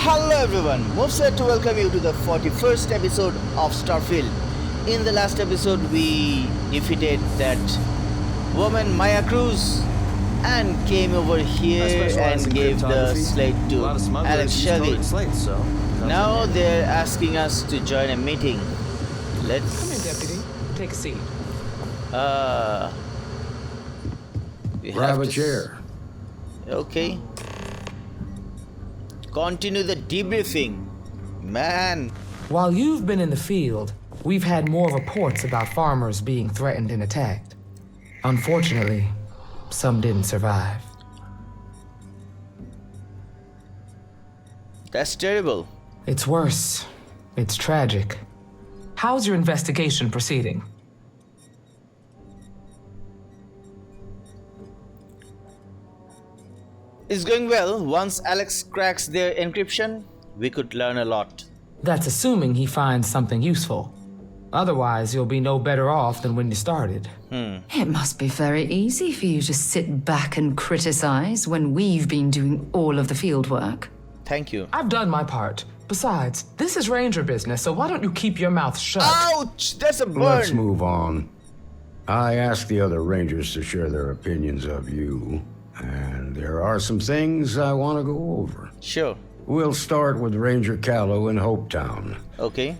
Hello everyone, MUFS here to welcome you to the 41st episode of Starfield. In the last episode we defeated that woman Maya Cruz and came over here and gave the slate to Alex Shelley. Now they're asking us to join a meeting. Let's... Come here, deputy. Take a seat. Grab a chair. Okay. Continue the debriefing. Man. While you've been in the field, we've had more reports about farmers being threatened and attacked. Unfortunately, some didn't survive. That's terrible. It's worse. It's tragic. How's your investigation proceeding? It's going well. Once Alex cracks their encryption, we could learn a lot. That's assuming he finds something useful. Otherwise, you'll be no better off than when you started. It must be very easy for you to sit back and criticize when we've been doing all of the field work. Thank you. I've done my part. Besides, this is Ranger business, so why don't you keep your mouth shut? Ouch! That's a burn! Let's move on. I asked the other Rangers to share their opinions of you, and there are some things I want to go over. Sure. We'll start with Ranger Callow in Hopetown. Okay.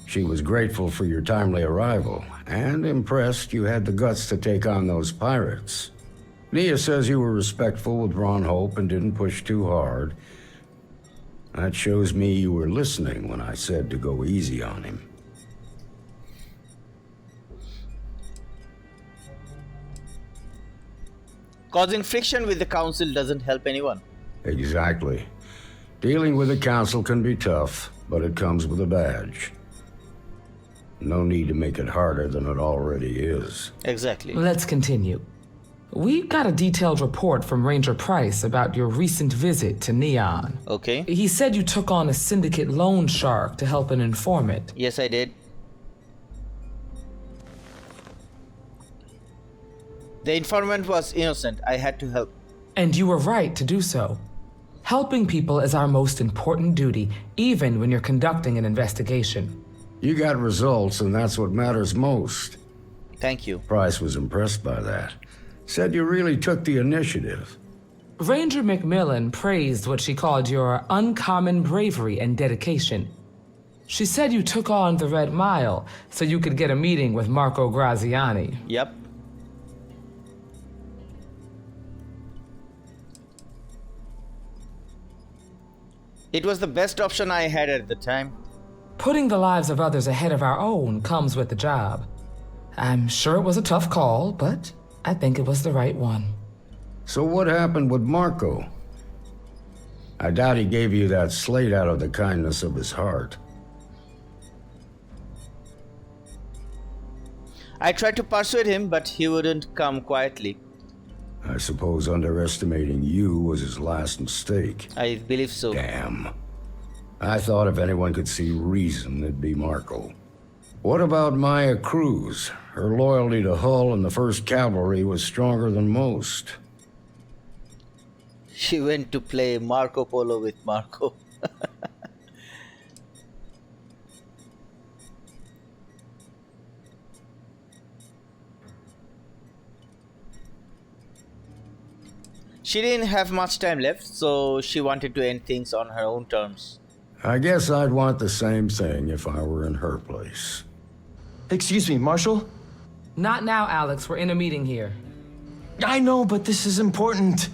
She was grateful for your timely arrival, and impressed you had the guts to take on those pirates. Nia says you were respectful with Ron Hope and didn't push too hard. That shows me you were listening when I said to go easy on him. Causing friction with the council doesn't help anyone. Exactly. Dealing with the council can be tough, but it comes with a badge. No need to make it harder than it already is. Exactly. Let's continue. We got a detailed report from Ranger Price about your recent visit to Neon. Okay. He said you took on a syndicate loan shark to help an informant. Yes, I did. The informant was innocent. I had to help. And you were right to do so. Helping people is our most important duty, even when you're conducting an investigation. You got results, and that's what matters most. Thank you. Price was impressed by that. Said you really took the initiative. Ranger McMillan praised what she called your uncommon bravery and dedication. She said you took on the Red Mile so you could get a meeting with Marco Graziani. Yep. It was the best option I had at the time. Putting the lives of others ahead of our own comes with the job. I'm sure it was a tough call, but I think it was the right one. So what happened with Marco? I doubt he gave you that slate out of the kindness of his heart. I tried to persuade him, but he wouldn't come quietly. I suppose underestimating you was his last mistake. I believe so. Damn. I thought if anyone could see reason, it'd be Marco. What about Maya Cruz? Her loyalty to Hull and the 1st Cavalry was stronger than most. She went to play Marco Polo with Marco. She didn't have much time left, so she wanted to end things on her own terms. I guess I'd want the same thing if I were in her place. Excuse me, Marshal? Not now, Alex. We're in a meeting here. I know, but this is important.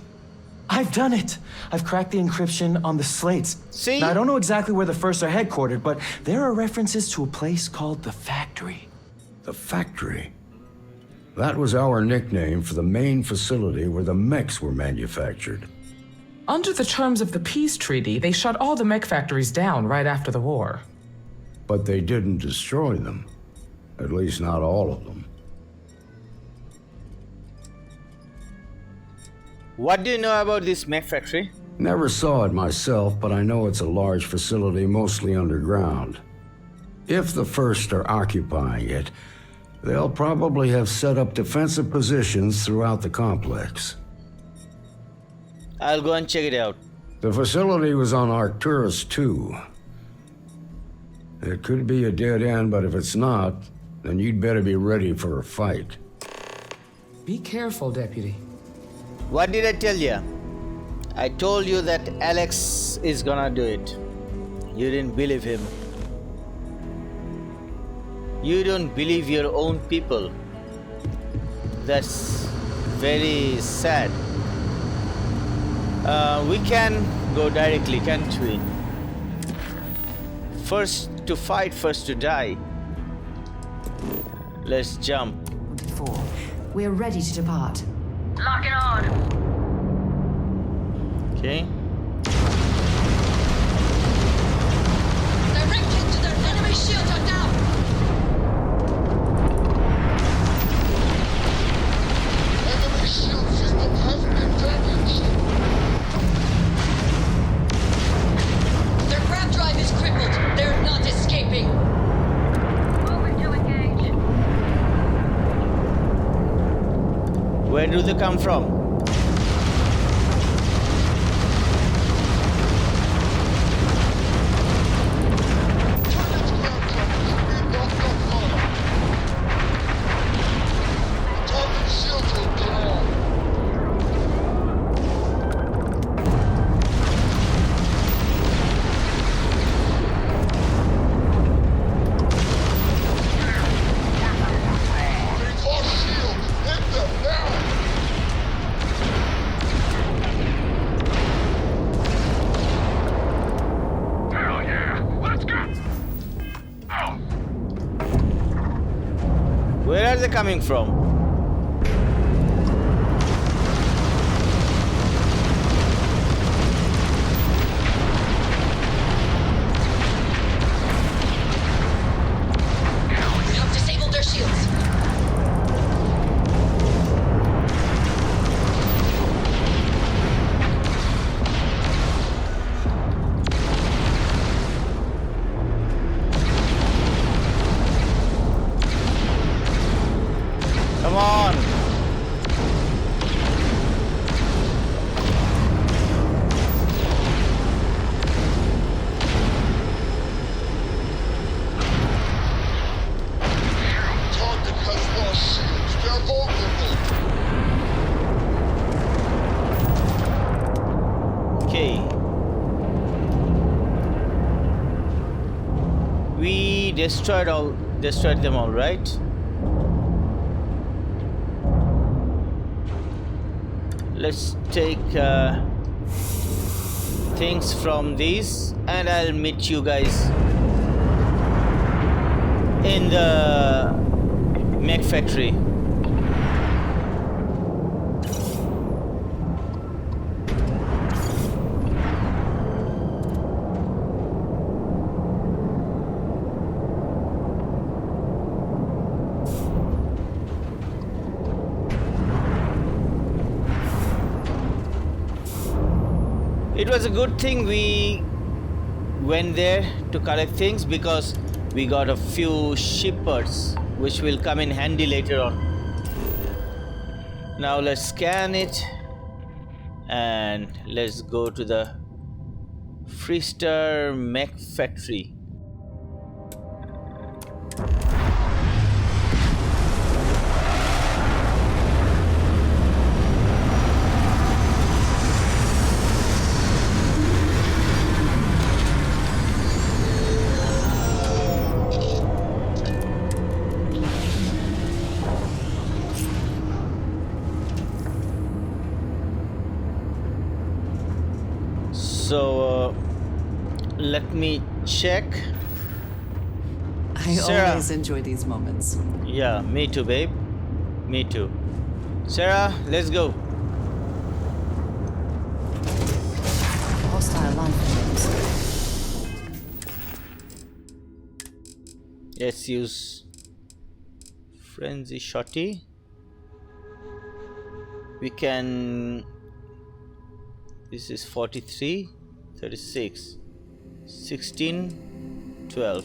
I've done it. I've cracked the encryption on the slates. See? Now, I don't know exactly where the First are headquartered, but there are references to a place called the Factory. The factory? That was our nickname for the main facility where the mechs were manufactured. Under the terms of the peace treaty, they shut all the mech factories down right after the war. But they didn't destroy them. At least not all of them. What do you know about this mech factory? Never saw it myself, but I know it's a large facility mostly underground. If the First are occupying it, they'll probably have set up defensive positions throughout the complex. I'll go and check it out. The facility was on Arcturus 2. It could be a dead end, but if it's not, then you'd better be ready for a fight. Be careful, Deputy. What did I tell you? I told you that Alex is gonna do it. You didn't believe him. You don't believe your own people. That's very sad. We can go directly, can't we? First to fight, first to die. Let's jump. 4. We're ready to depart. Lock it on. Okay. Directed to their enemy shields are down. Enemy shield system has been damaged. Their grab drive is crippled. They're not escaping. Moving to engage. Where do they come from? Target's ground traffic is being knocked off fire. Target shields are down. Reinforce shields. Hit them now. Hell yeah! Let's go! Where are they coming from? We have disabled their shields. Come on! Target has lost shields. They're vulnerable. Okay. We destroyed them all, right? Let's take things from these, and I'll meet you guys in the mech factory. It was a good thing we went there to collect things, because we got a few shippers which will come in handy later on. Now let's scan it and let's go to the Freestar Mech Factory. So let me check. I Sarah. always enjoy these moments. Yeah, me too, babe. Me too. Sarah, let's go. Hostile life forms. Let's use Frenzy Shotty. We can. This is 43, 36, 16, 12.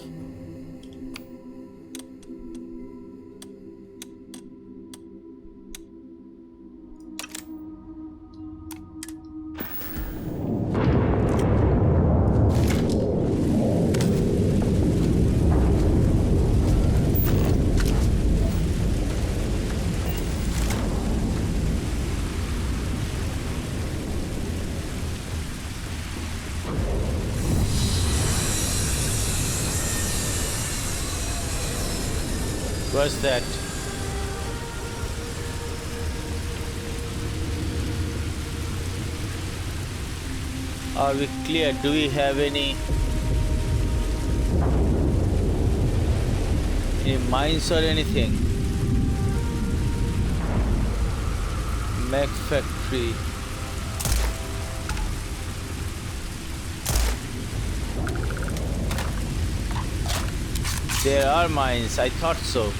What's that? Are we clear? Do we have any mines or anything? Mech factory. There are mines, I thought so.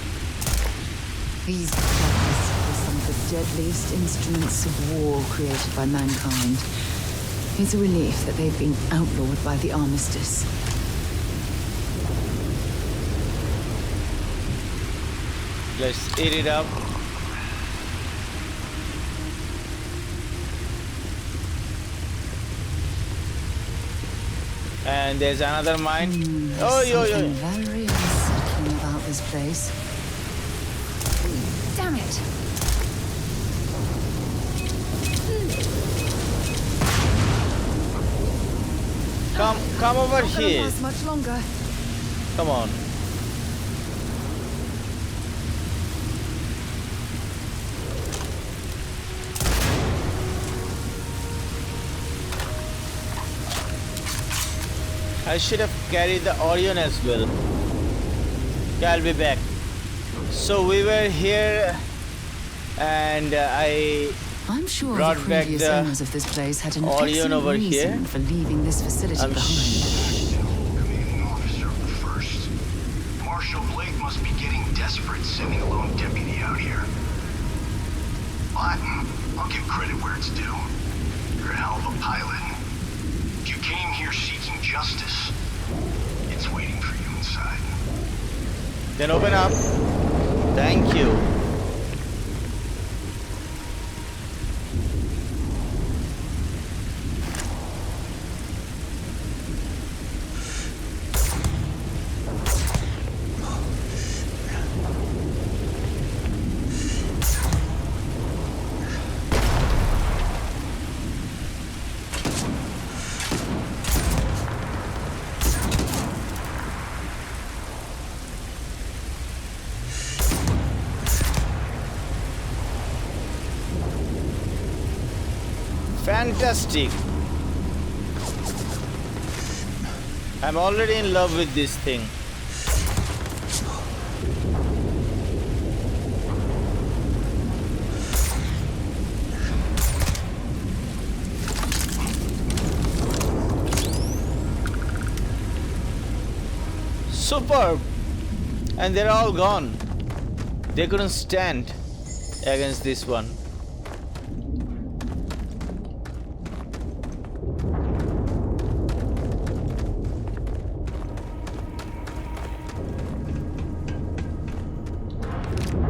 These weapons are some of the deadliest instruments of war created by mankind. It's a relief that they've been outlawed by the armistice. Let's eat it up. And there's another mine. Oh, yo, Something yo. very unsettling about this place. Damn it! Come over Not gonna here. last much longer. Come on. I should have carried the Orion as well. Yeah, I'll be back. So we were here and I'm sure the brought back previous the owners of this place had an Orion excellent over reason here. for leaving this facility I'm behind. Commanding officer of the first. Marshal Blake must be getting desperate sending a lone deputy out here. But I'll give credit where it's due. You're a hell of a pilot. If you came here seeking justice, it's waiting for you inside. Then open up. Thank you. Fantastic. I'm already in love with this thing. Superb. And they're all gone. They couldn't stand against this one.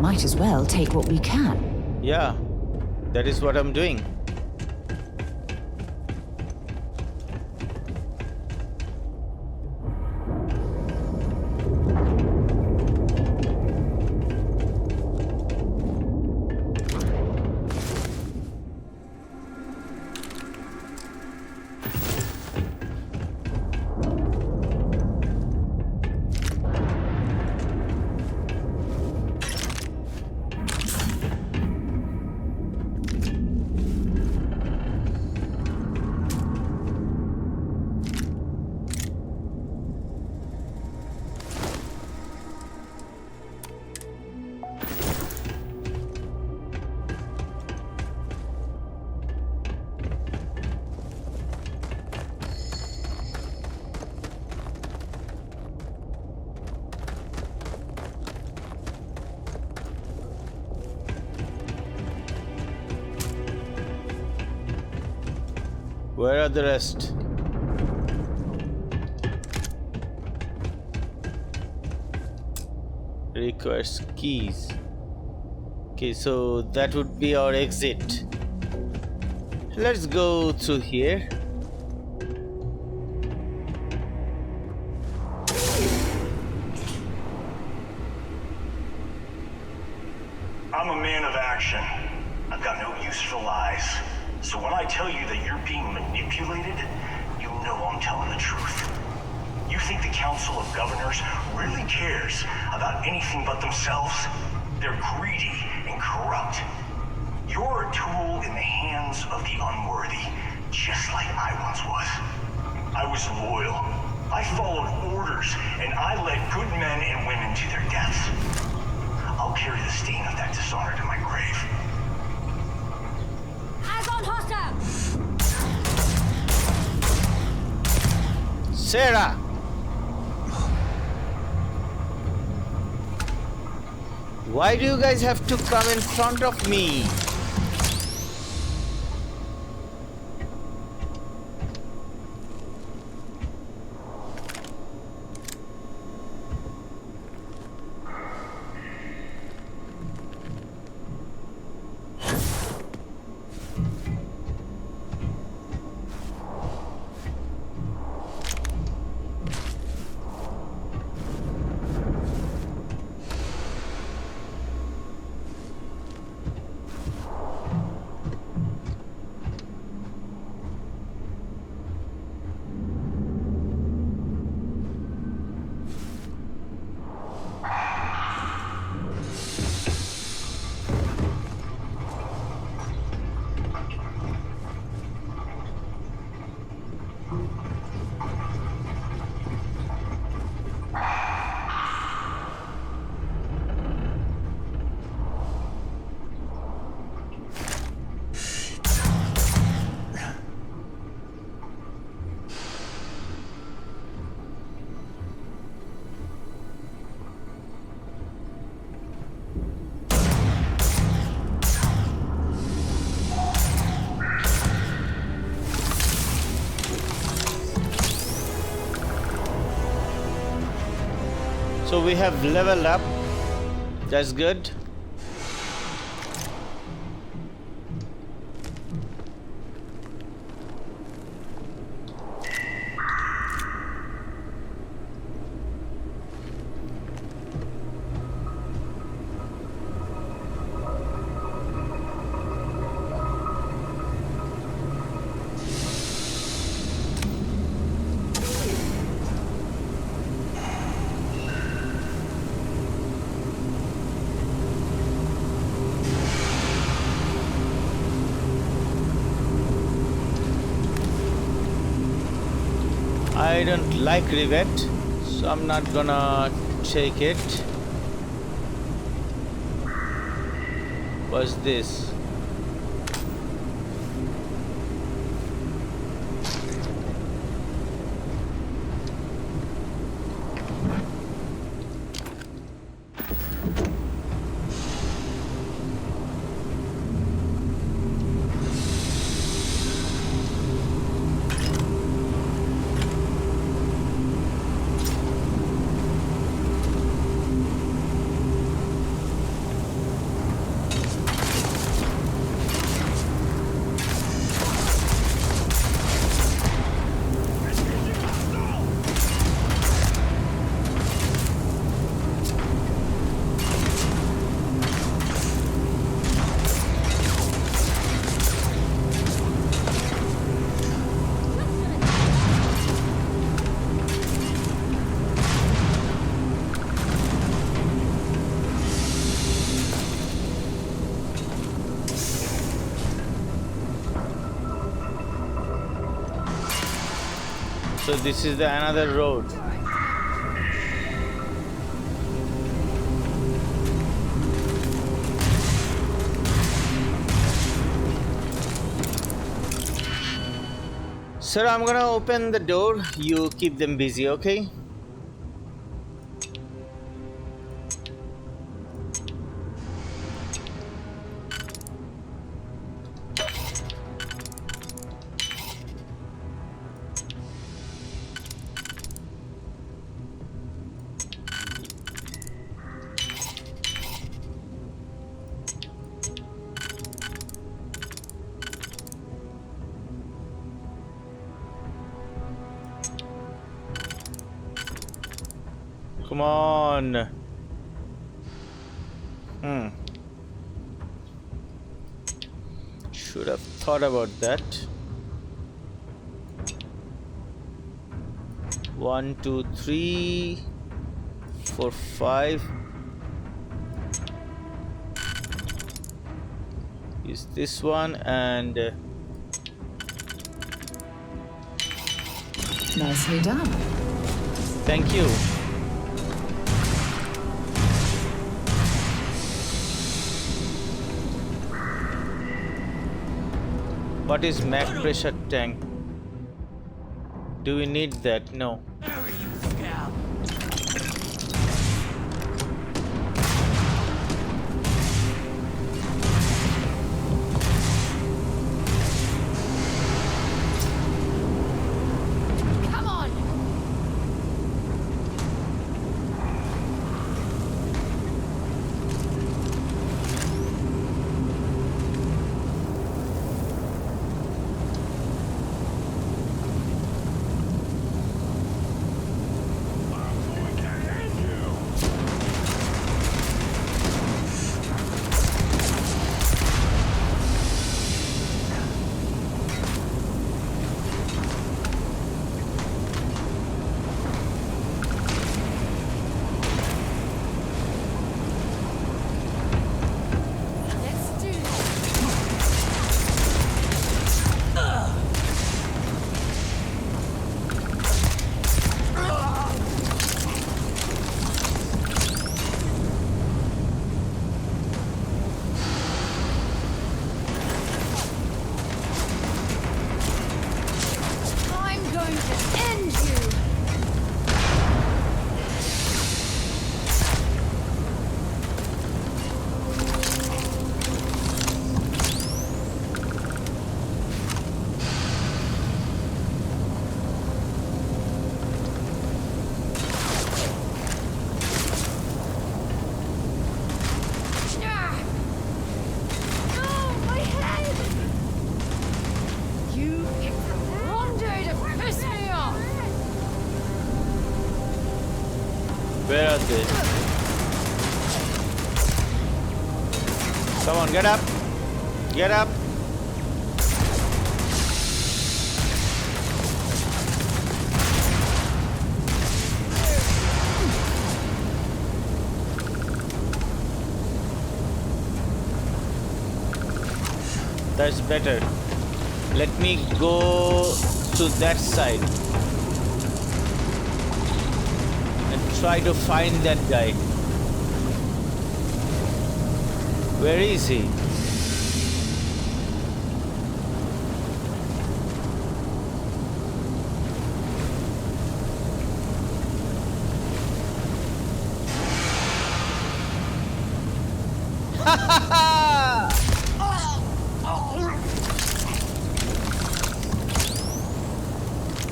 Might as well take what we can. Yeah, that is what I'm doing. Where are the rest? Requires keys. Okay, so that would be our exit. Let's go through here. I'm a man of action. I've got no use for lies. So when I tell you that you're being manipulated, you know I'm telling the truth. You think the Council of Governors really cares about anything but themselves, they're greedy and corrupt. You're a tool in the hands of the unworthy, just like I once was. I was loyal. I followed orders, and I led good men and women to their deaths. I'll carry the stain of that dishonor to my grave. Eyes on hostile! Sarah! Why do you guys have to come in front of me? So we have leveled up. That's good. I don't like rivet, so I'm not gonna take it. What's this? So this is the another road. Sir, I'm gonna open the door. You keep them busy, okay? Come on. Should have thought about that. 1, 2, 3, 4, 5. Use this one and Nicely done. thank you. What is mag pressure tank? Do we need that? No. Come on! Let's do this. I'm going to end you. Oh, my head! You picked the wrong day to piss me off! Where are they? Come on, get up! Get up! That's better. Let me go to that side and try to find that guy. Where is he?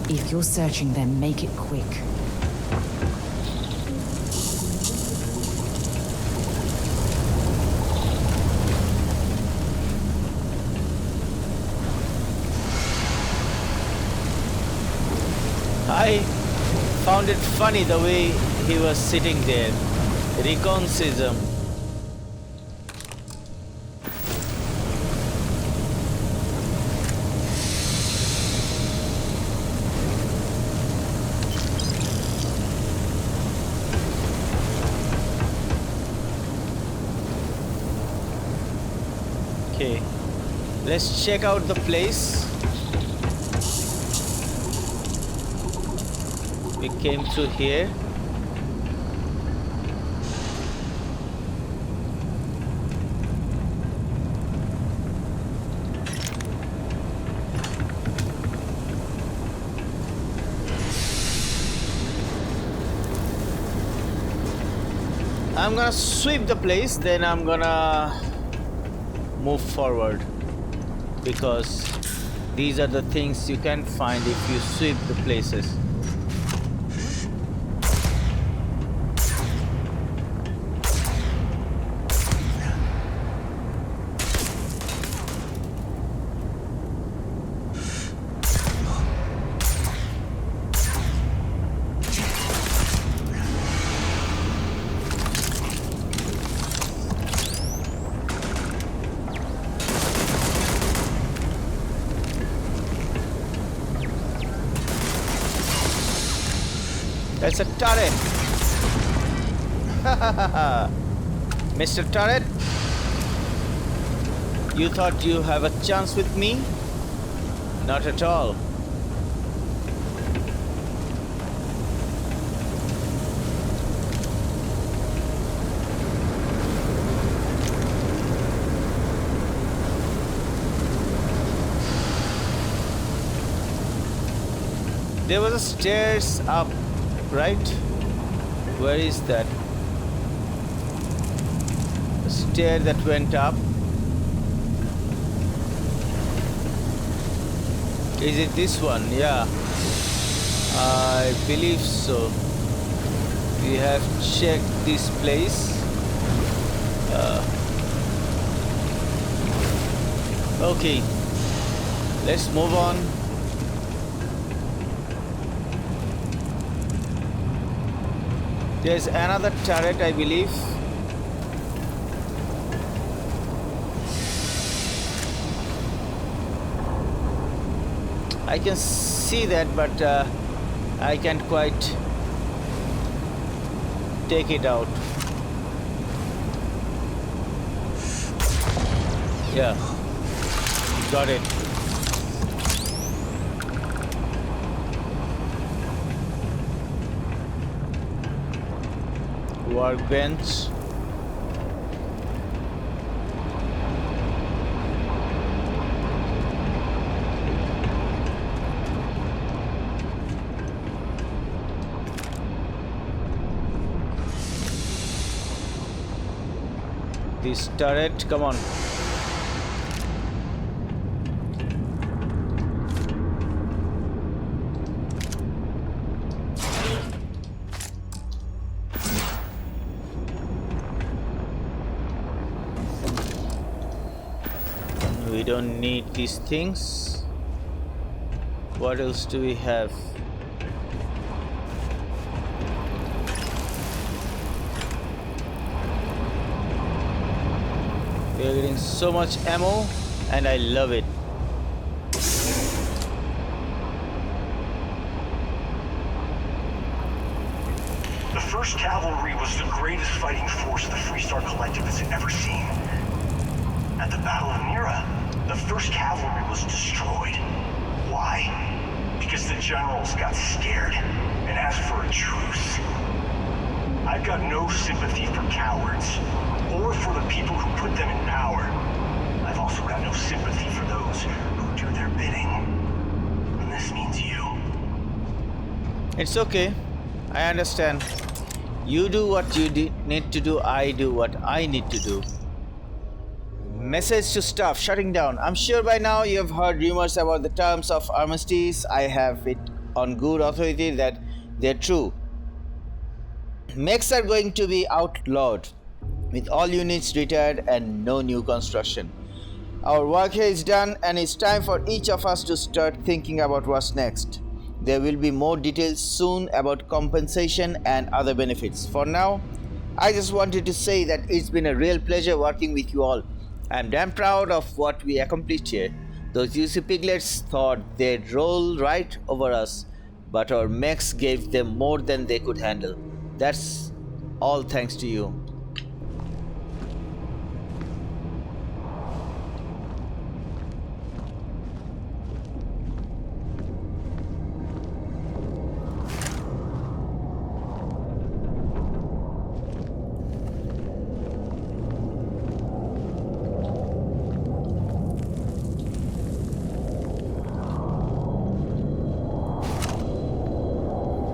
If you're searching, then make it quick. I found it funny the way he was sitting there. Reconcism. Okay, let's check out the place. We came through here. I'm gonna sweep the place, then I'm gonna move forward, because these are the things you can find if you sweep the places. It's a turret. Mr. Turret, you thought you have a chance with me? Not at all. There was a stairs up, right? Where is that? A stair that went up. Is it this one? Yeah. I believe so. We have checked this place. Okay. Let's move on. There's another turret, I believe. I can see that, but I can't quite take it out. Yeah, got it. Workbench. This turret, come on. We don't need these things. What else do we have? We are getting so much ammo and I love it. The 1st Cavalry was the greatest fighting force the Freestar Collective has ever seen. At the Battle of Mira, the 1st Cavalry was destroyed. Why? Because the generals got scared and asked for a truce. I've got no sympathy for cowards, or for the people who put them in power. I've also got no sympathy for those who do their bidding. And this means you. It's okay. I understand. You do what you need to do, I do what I need to do. Message to staff shutting down. I'm sure by now you have heard rumors about the terms of armistice. I have it on good authority that they're true. Mechs are going to be outlawed, with all units retired and no new construction. Our work here is done and it's time for each of us to start thinking about what's next. There will be more details soon about compensation and other benefits. For now, I just wanted to say that it's been a real pleasure working with you all. I'm damn proud of what we accomplished here. Those UC piglets thought they'd roll right over us, but our mechs gave them more than they could handle. That's all thanks to you.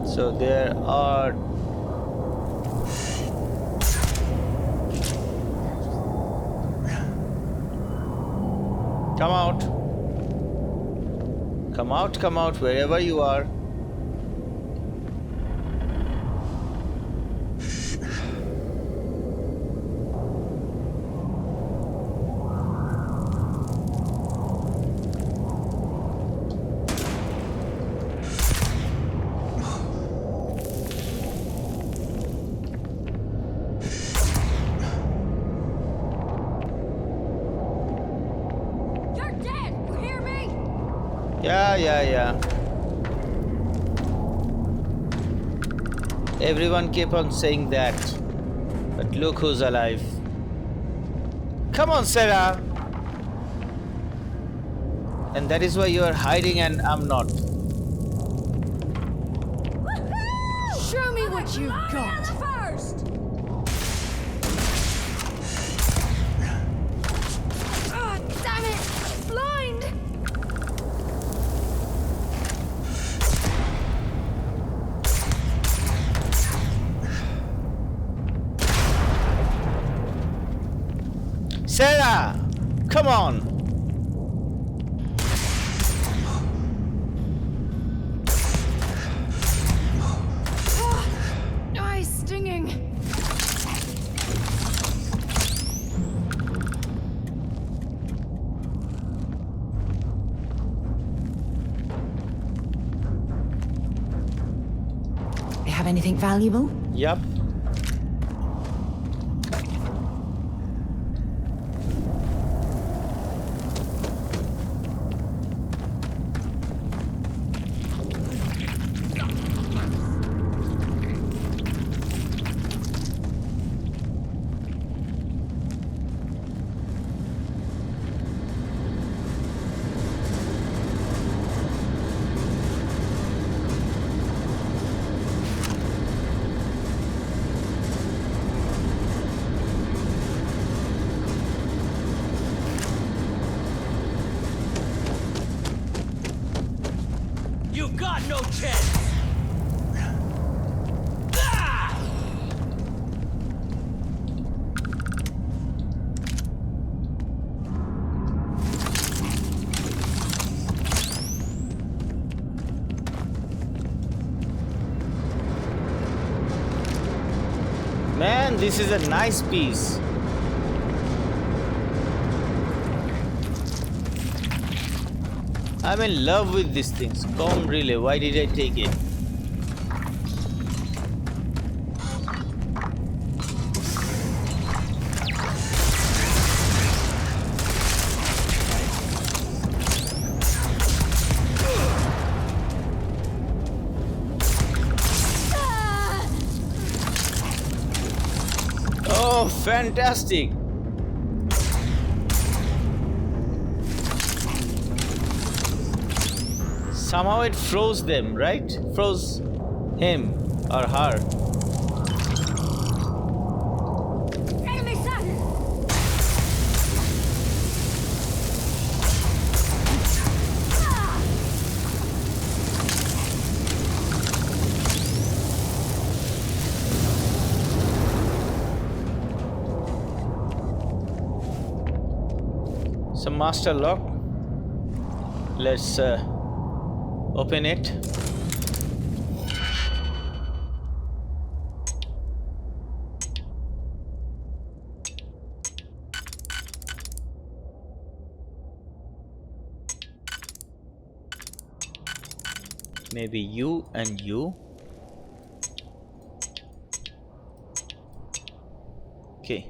So there are come out wherever you are. Yeah. Everyone kept on saying that. But look who's alive. Come on, Sarah! And that is why you are hiding and I'm not. Show me what you've got. First. Damn it! Blind. Sarah! Come on! Eye stinging. You have anything valuable? Yup. You got no chance! Man, this is a nice piece. I'm in love with these things. Come relay, why did I take it? Oh, fantastic! Somehow it froze them, right? Froze him or her. Enemy sight. Some master lock. Let's open it. Maybe you and you. Okay,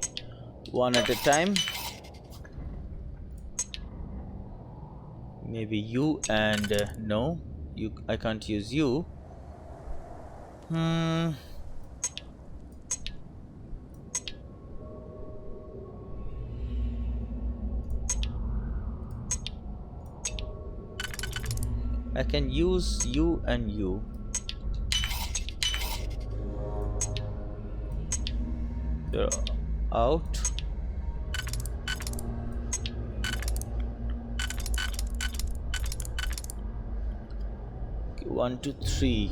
one at a time. Maybe you and no, you. I can't use you. I can use you and you. You're out. Okay, 1, 2, 3.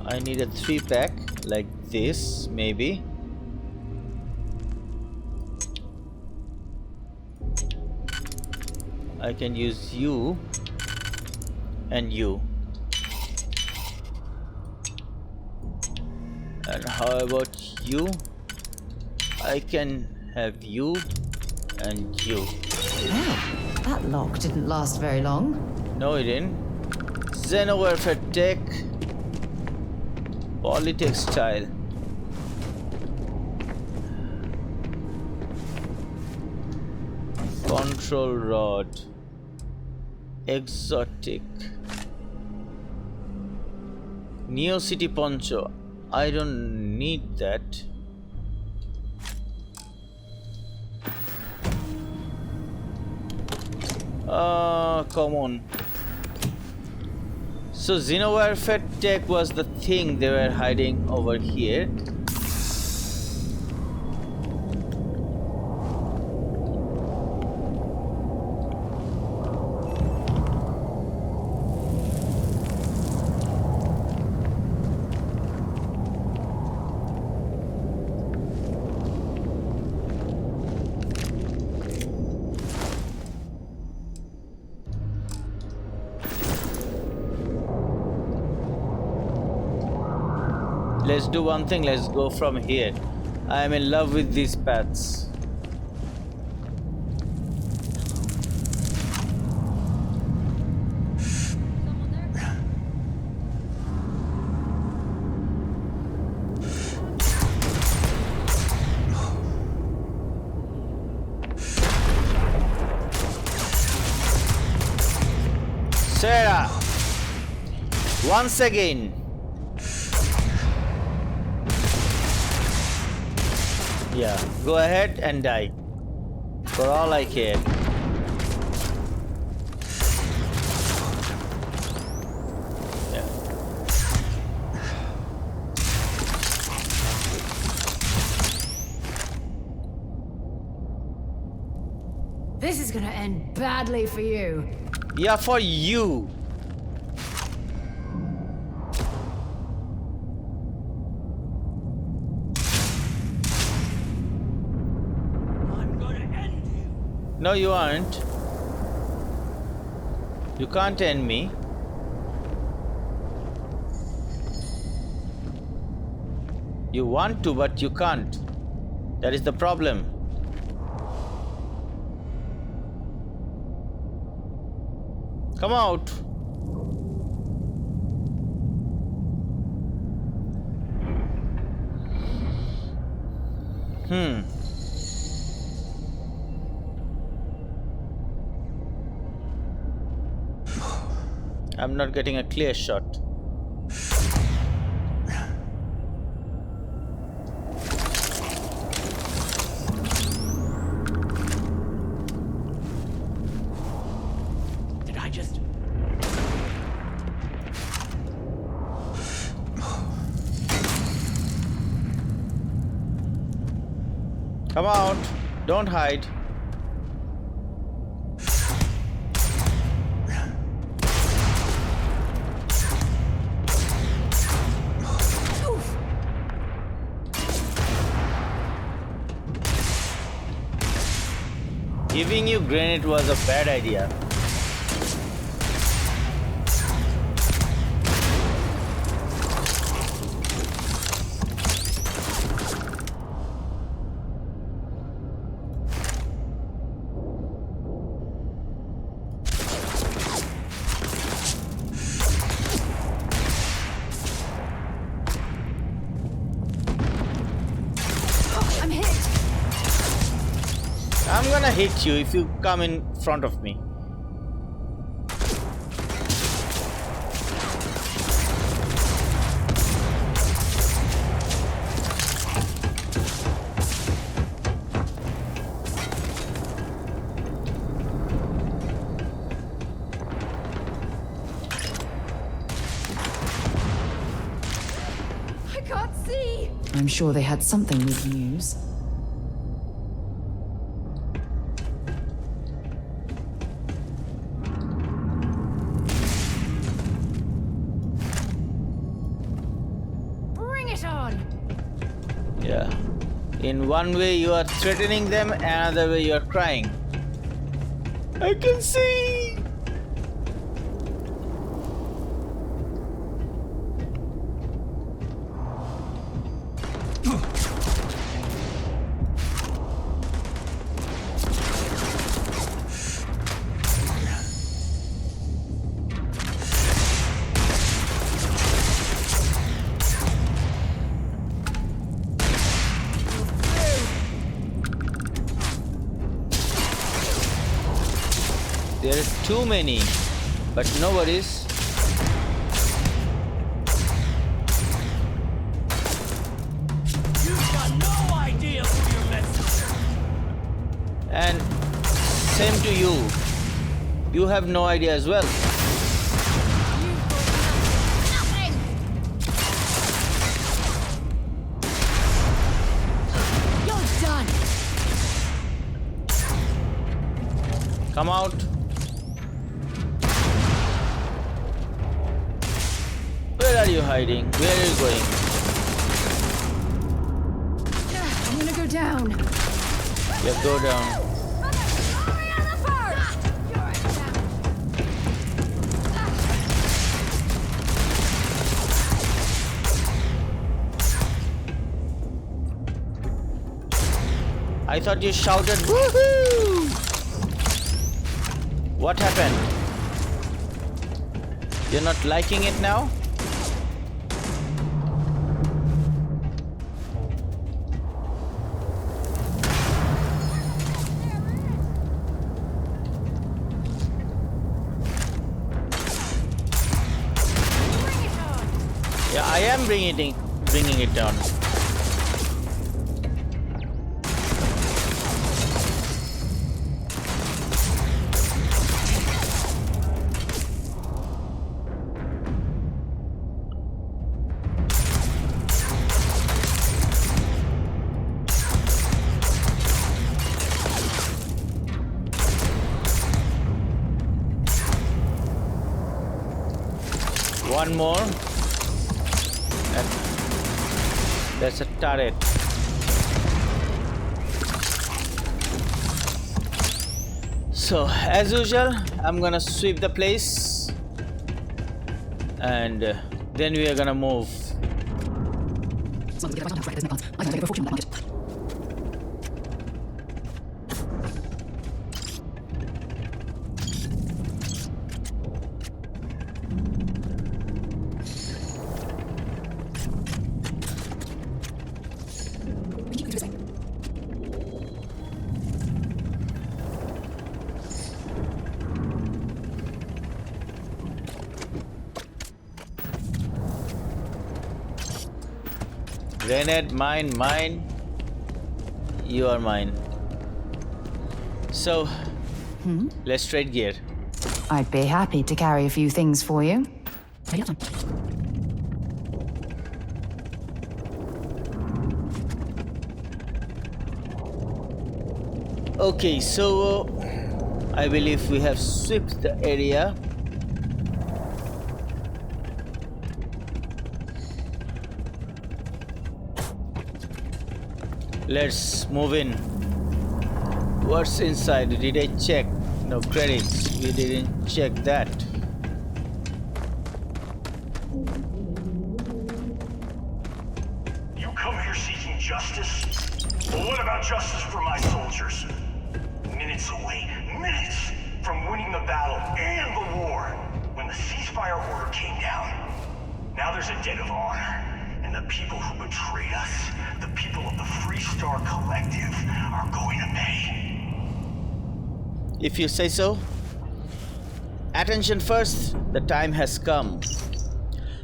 I need a 3-pack like this, maybe. I can use you and you. And how about you? I can have you and you. Oh, that lock didn't last very long. No, it didn't. Xenowarfare Tech. Polytextile. Control rod. Exotic. Neo City Poncho. I don't need that. Come on. So Xenowarfare tech was the thing they were hiding over here. Let's do one thing, let's go from here. I am in love with these paths. Sarah! Once again. Yeah, go ahead and die. For all I care. Yeah. This is gonna end badly for you. Yeah, for you. No, you aren't. You can't end me. You want to, but you can't. That is the problem. Come out. I'm not getting a clear shot. Did I just... Come out. Don't hide. Giving you grenade was a bad idea. I'm hit. I'm gonna hit you if you come in front of me. I can't see. I'm sure they had something we can use. Bring it on. Yeah. In one way you are threatening them, another way you are crying. I can see. There is too many, but no worries. Same to you. You have no idea as well. Nothing! You're done! Come out. Where are you hiding? Where are you going? I'm gonna go down. Yeah, go down. I thought you shouted woohoo! What happened? You're not liking it now? Yeah, I am bringing it down. One more. And that's a turret. So, as usual, I'm gonna sweep the place. And then we are gonna move. Grenade, mine. You are mine. So, let's trade gear. I'd be happy to carry a few things for you. Okay, so I believe we have swept the area. Let's move in. What's inside? Did I check? No credits. We didn't check that. You come here seeking justice? Well, what about justice for my soldiers? Minutes away, minutes from winning the battle and the war, when the ceasefire order came down. Now there's a debt of honor. And the people who betrayed us, the people of the Freestar Collective, are going to pay. If you say so. Attention first, the time has come.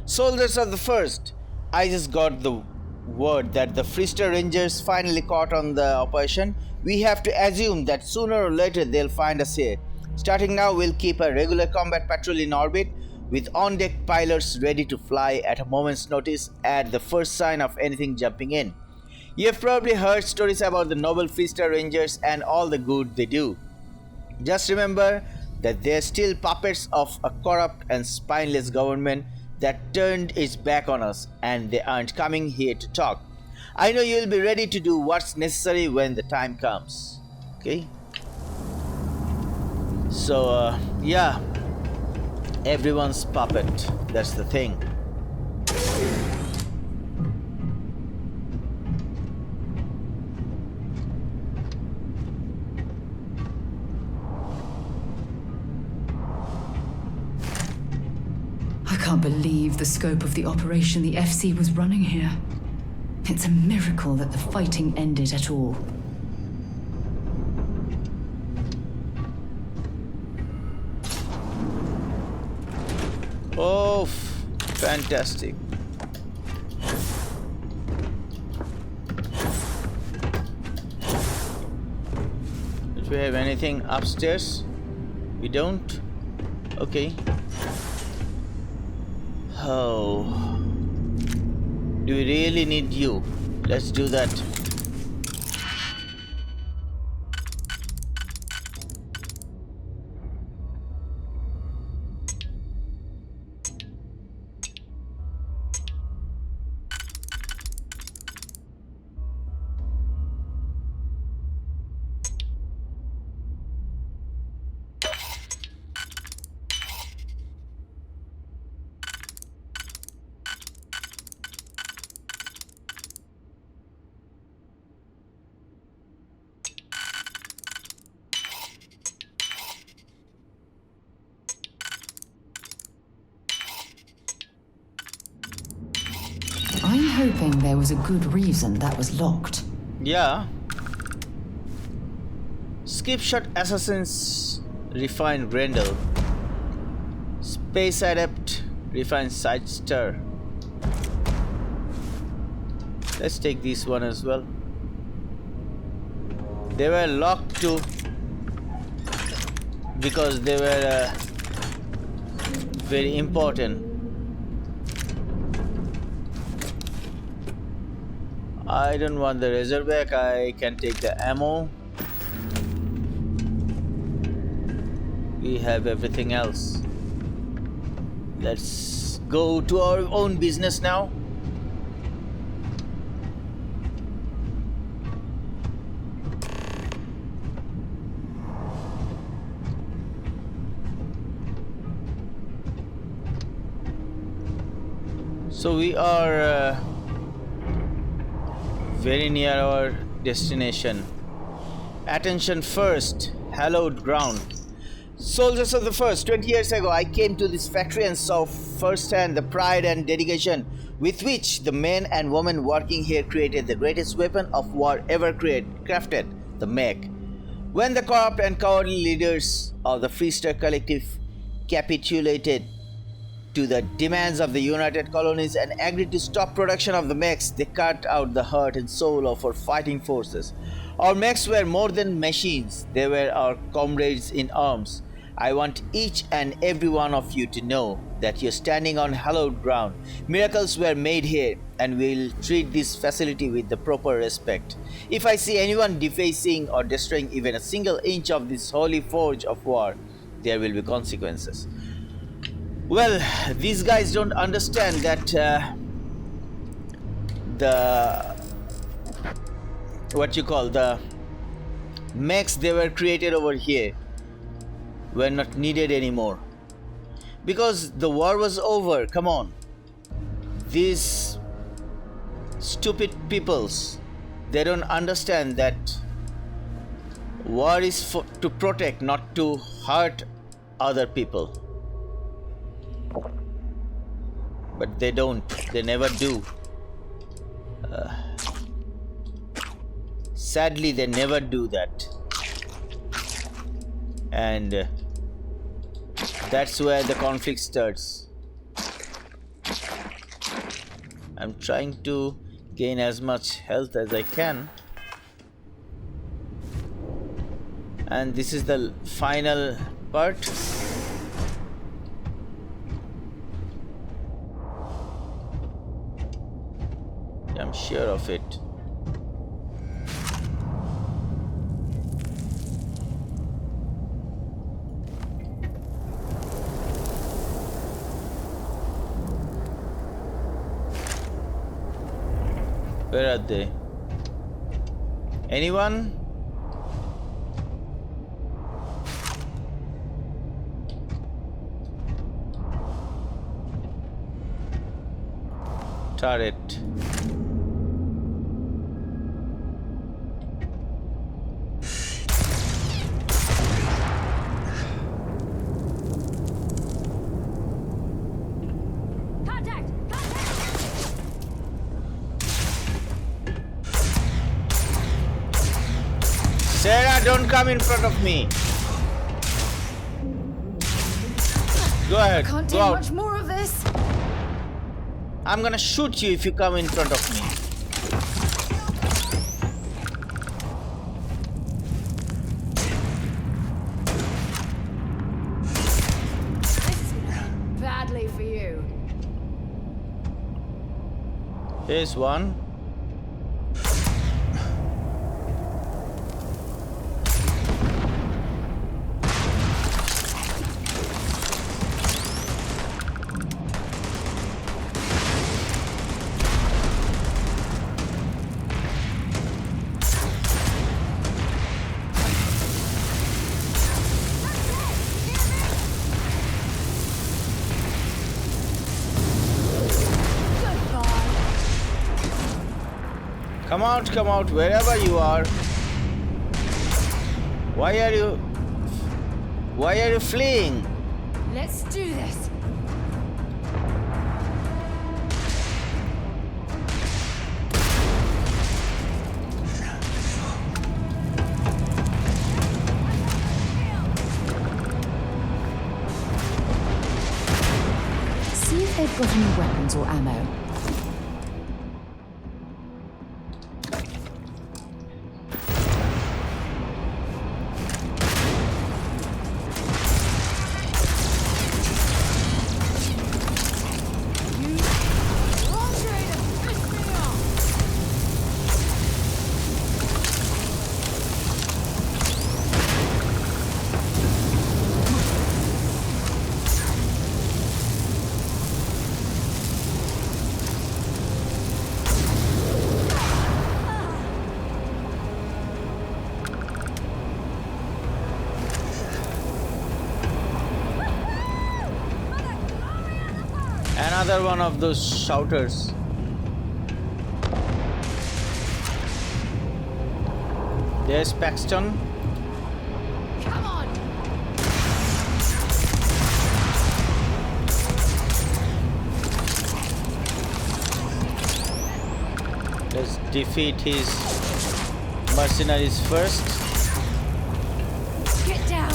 Soldiers of the First, I just got the word that the Freestar Rangers finally caught on the operation. We have to assume that sooner or later they'll find us here. Starting now, we'll keep a regular combat patrol in orbit, with on-deck pilots ready to fly at a moment's notice at the first sign of anything jumping in. You have probably heard stories about the noble Freestar Rangers and all the good they do. Just remember that they're still puppets of a corrupt and spineless government that turned its back on us, and they aren't coming here to talk. I know you'll be ready to do what's necessary when the time comes. Okay? So, yeah. Everyone's puppet. That's the thing. I can't believe the scope of the operation the FC was running here. It's a miracle that the fighting ended at all. Oh, fantastic. Do we have anything upstairs? We don't? Okay. Oh. Do we really need you? Let's do that. I'm hoping there was a good reason that was locked. Yeah. Skip shot assassins refine Grendel. Space adept refine side stir. Let's take this one as well. They were locked too because they were very important. I don't want the Razorback, I can take the ammo. We have everything else. Let's go to our own business now. So we are very near our destination. Attention first, hallowed ground. Soldiers of the First, 20 years ago I came to this factory and saw firsthand the pride and dedication with which the men and women working here created the greatest weapon of war ever crafted, the mech. When the corrupt and cowardly leaders of the Freestar Collective capitulated to the demands of the United Colonies and agreed to stop production of the mechs, they cut out the heart and soul of our fighting forces. Our mechs were more than machines, they were our comrades in arms. I want each and every one of you to know that you're standing on hallowed ground. Miracles were made here, and we'll treat this facility with the proper respect. If I see anyone defacing or destroying even a single inch of this holy forge of war, there will be consequences. Well, these guys don't understand that the mechs they were created over here were not needed anymore because the war was over. Come on, these stupid peoples, they don't understand that war is to protect, not to hurt other people. But they don't, they never do. Sadly, they never do that. And that's where the conflict starts. I'm trying to gain as much health as I can. And this is the final part. I'm sure of it. Where are they? Anyone? Turret. Sarah, don't come in front of me. Go ahead. Can't do go out. much more of this. I'm gonna shoot you if you come in front of me. Here's one. Come out, wherever you are. Why are you fleeing? Let's do this. See if they've got any weapons or ammo. Another one of those shouters. There's Paxton. Come on. Let's defeat his mercenaries first. Get down.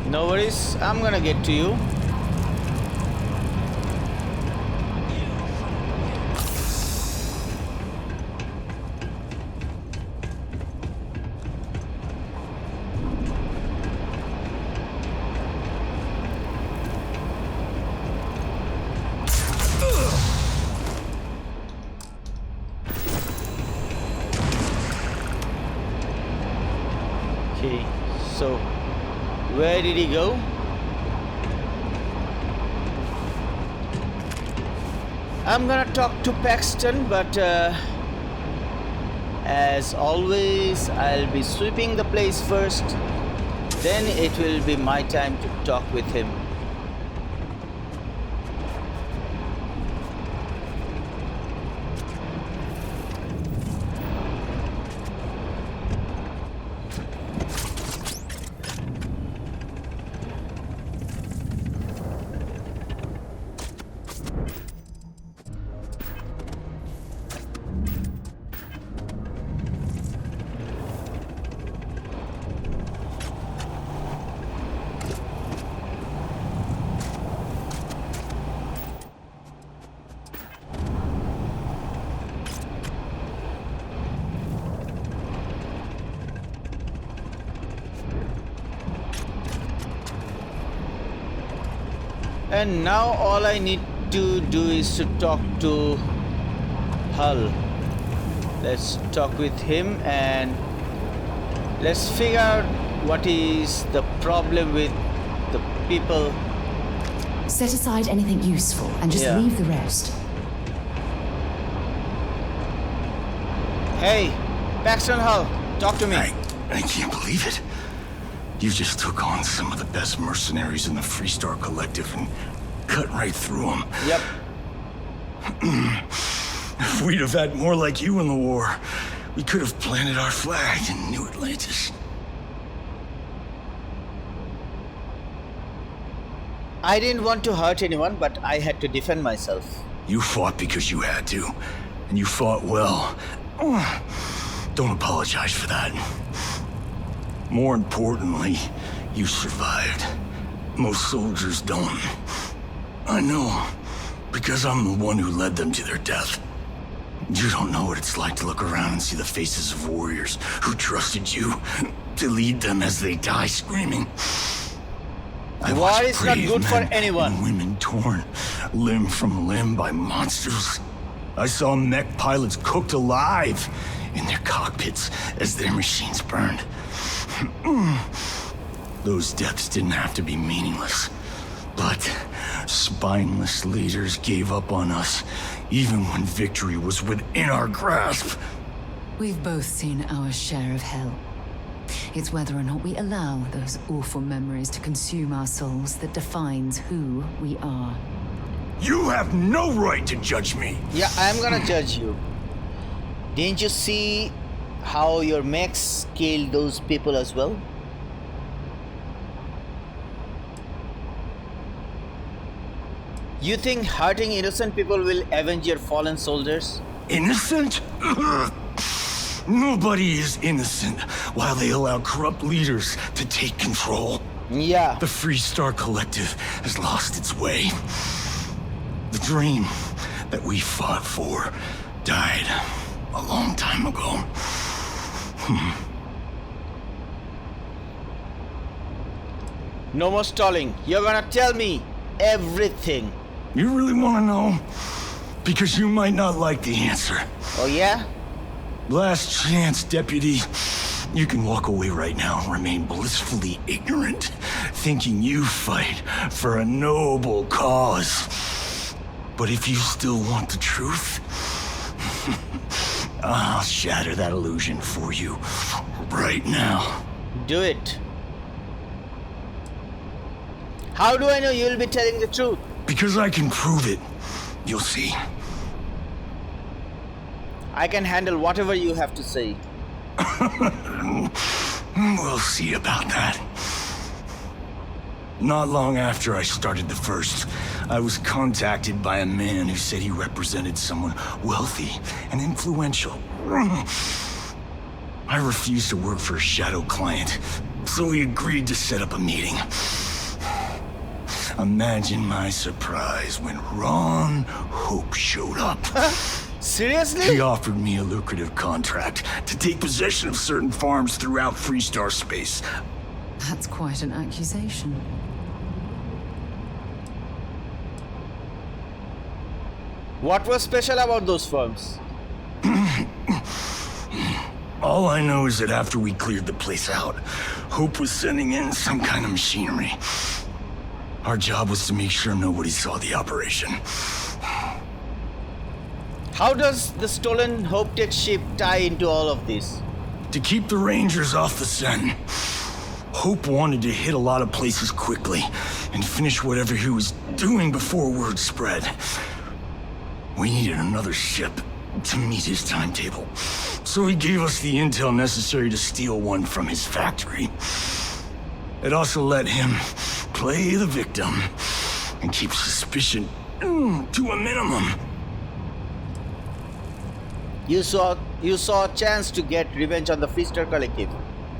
No worries, I'm gonna get to you. Okay, so where did he go? I'm gonna talk to Paxton, but as always, I'll be sweeping the place first. Then it will be my time to talk with him. And now all I need to do is to talk to Hull. Let's talk with him and let's figure out what is the problem with the people. Set aside anything useful and just leave the rest. Hey, Paxton Hull, talk to me. I can't believe it. You just took on some of the best mercenaries in the Freestar Collective and cut right through them. Yep. If we'd have had more like you in the war, we could have planted our flag in New Atlantis. I didn't want to hurt anyone, but I had to defend myself. You fought because you had to, and you fought well. Don't apologize for that. More importantly, you survived. Most soldiers don't. I know, because I'm the one who led them to their death. You don't know what it's like to look around and see the faces of warriors who trusted you to lead them as they die screaming. War is not good for anyone. And women torn limb from limb by monsters. I saw mech pilots cooked alive in their cockpits as their machines burned. Those deaths didn't have to be meaningless, but spineless leaders gave up on us even when victory was within our grasp. We've both seen our share of hell. It's whether or not we allow those awful memories to consume our souls that defines who we are. You have no right to judge me. Yeah, I'm gonna judge you. Didn't you see how your mechs killed those people as well? You think hurting innocent people will avenge your fallen soldiers? Innocent? Nobody is innocent while they allow corrupt leaders to take control. Yeah. The Freestar Collective has lost its way. The dream that we fought for died a long time ago. No more stalling. You're gonna tell me everything. You really want to know? Because you might not like the answer. Oh yeah? Last chance, Deputy. You can walk away right now and remain blissfully ignorant, thinking you fight for a noble cause. But if you still want the truth, I'll shatter that illusion for you right now. Do it. How do I know you'll be telling the truth? Because I can prove it. You'll see. I can handle whatever you have to say. We'll see about that. Not long after I started the first, I was contacted by a man who said he represented someone wealthy and influential. I refused to work for a shadow client, so he agreed to set up a meeting. Imagine my surprise when Ron Hope showed up. Seriously? He offered me a lucrative contract to take possession of certain farms throughout Freestar space. That's quite an accusation. What was special about those farms? All I know is that after we cleared the place out, Hope was sending in some kind of machinery. Our job was to make sure nobody saw the operation. How does the stolen Hope Tech ship tie into all of this? To keep the Rangers off the scent, Hope wanted to hit a lot of places quickly and finish whatever he was doing before word spread. We needed another ship to meet his timetable, so he gave us the intel necessary to steal one from his factory. It also let him play the victim and keep suspicion to a minimum. You saw a chance to get revenge on the Freestar Collective.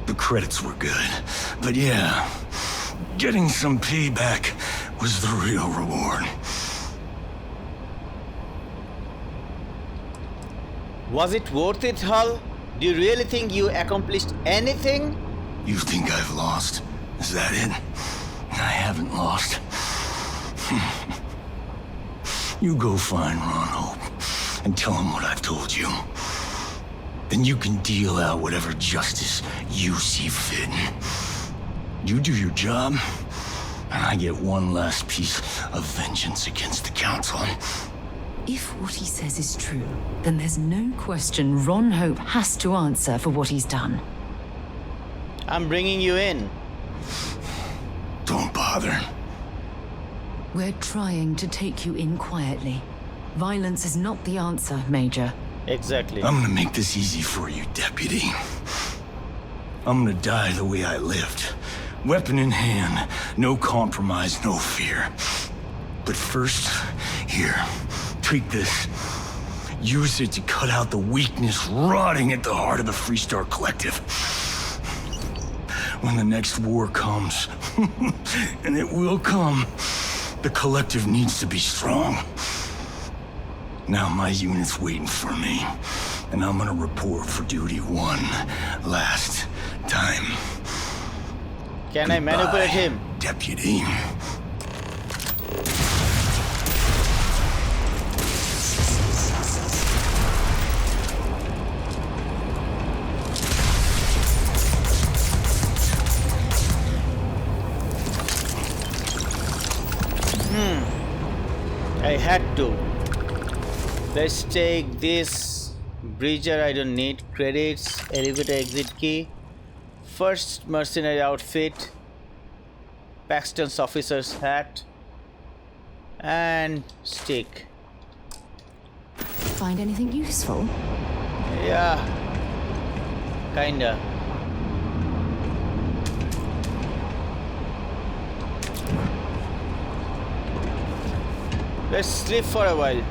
The credits were good, but yeah, getting some payback was the real reward. Was it worth it, Hull? Do you really think you accomplished anything? You think I've lost? Is that it? I haven't lost. You go find Ron Hope and tell him what I've told you. Then you can deal out whatever justice you see fit. You do your job, and I get one last piece of vengeance against the Council. If what he says is true, then there's no question Ron Hope has to answer for what he's done. I'm bringing you in. Don't bother. We're trying to take you in quietly. Violence is not the answer, Major. Exactly. I'm gonna make this easy for you, Deputy. I'm gonna die the way I lived, Weapon in hand, no compromise, no fear. But first, here, take this. Use it to cut out the weakness rotting at the heart of the Freestar Collective. When the next war comes, and it will come, the Collective needs to be strong. Now my unit's waiting for me, and I'm gonna report for duty one last time. Can I manipulate him? Deputy. I had to. Let's take this breacher. I don't need credits. Elevator exit key. First mercenary outfit. Paxton's officer's hat. And stick. Find anything useful? Yeah. Kinda. Let's sleep for a while.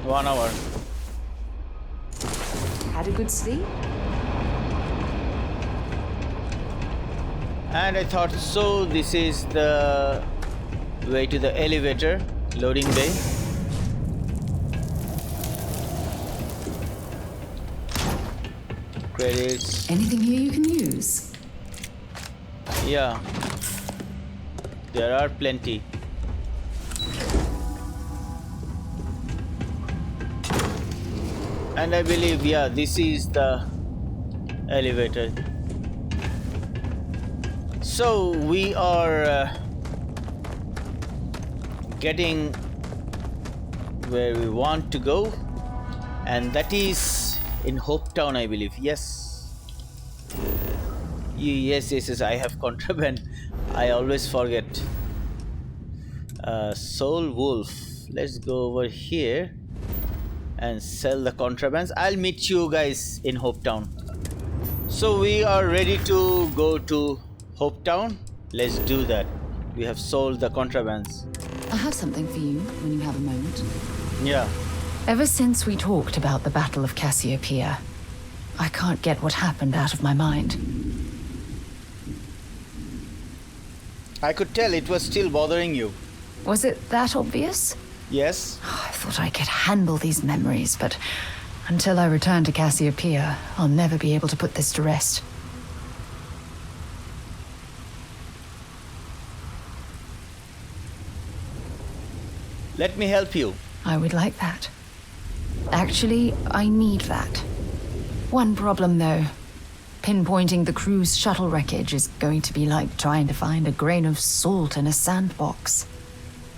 1 hour. Had a good sleep? And I thought so. This is the way to the elevator. Loading bay. Credits. Anything here you can use? Yeah. There are plenty. And I believe, yeah, this is the elevator. So we are getting where we want to go, and that is in Hopetown, I believe. Yes. Yes, I have contraband. I always forget. Soul Wolf. Let's go over here and sell the contrabands. I'll meet you guys in Hopetown. So we are ready to go to Hopetown. Let's do that. We have sold the contrabands. I have something for you when you have a moment. Yeah. Ever since we talked about the Battle of Cassiopeia, I can't get what happened out of my mind. I could tell it was still bothering you. Was it that obvious? Yes. I thought I could handle these memories, but until I return to Cassiopeia, I'll never be able to put this to rest. Let me help you. I would like that. Actually, I need that. One problem, though. Pinpointing the crew's shuttle wreckage is going to be like trying to find a grain of salt in a sandbox.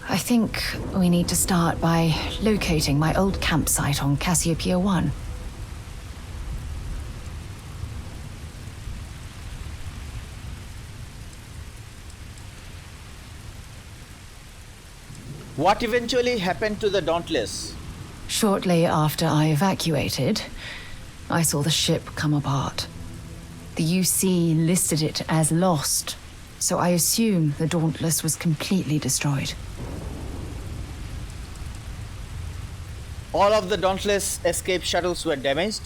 I think we need to start by locating my old campsite on Cassiopeia 1. What eventually happened to the Dauntless? Shortly after I evacuated, I saw the ship come apart. The UC listed it as lost, so I assume the Dauntless was completely destroyed. All of the Dauntless escape shuttles were damaged?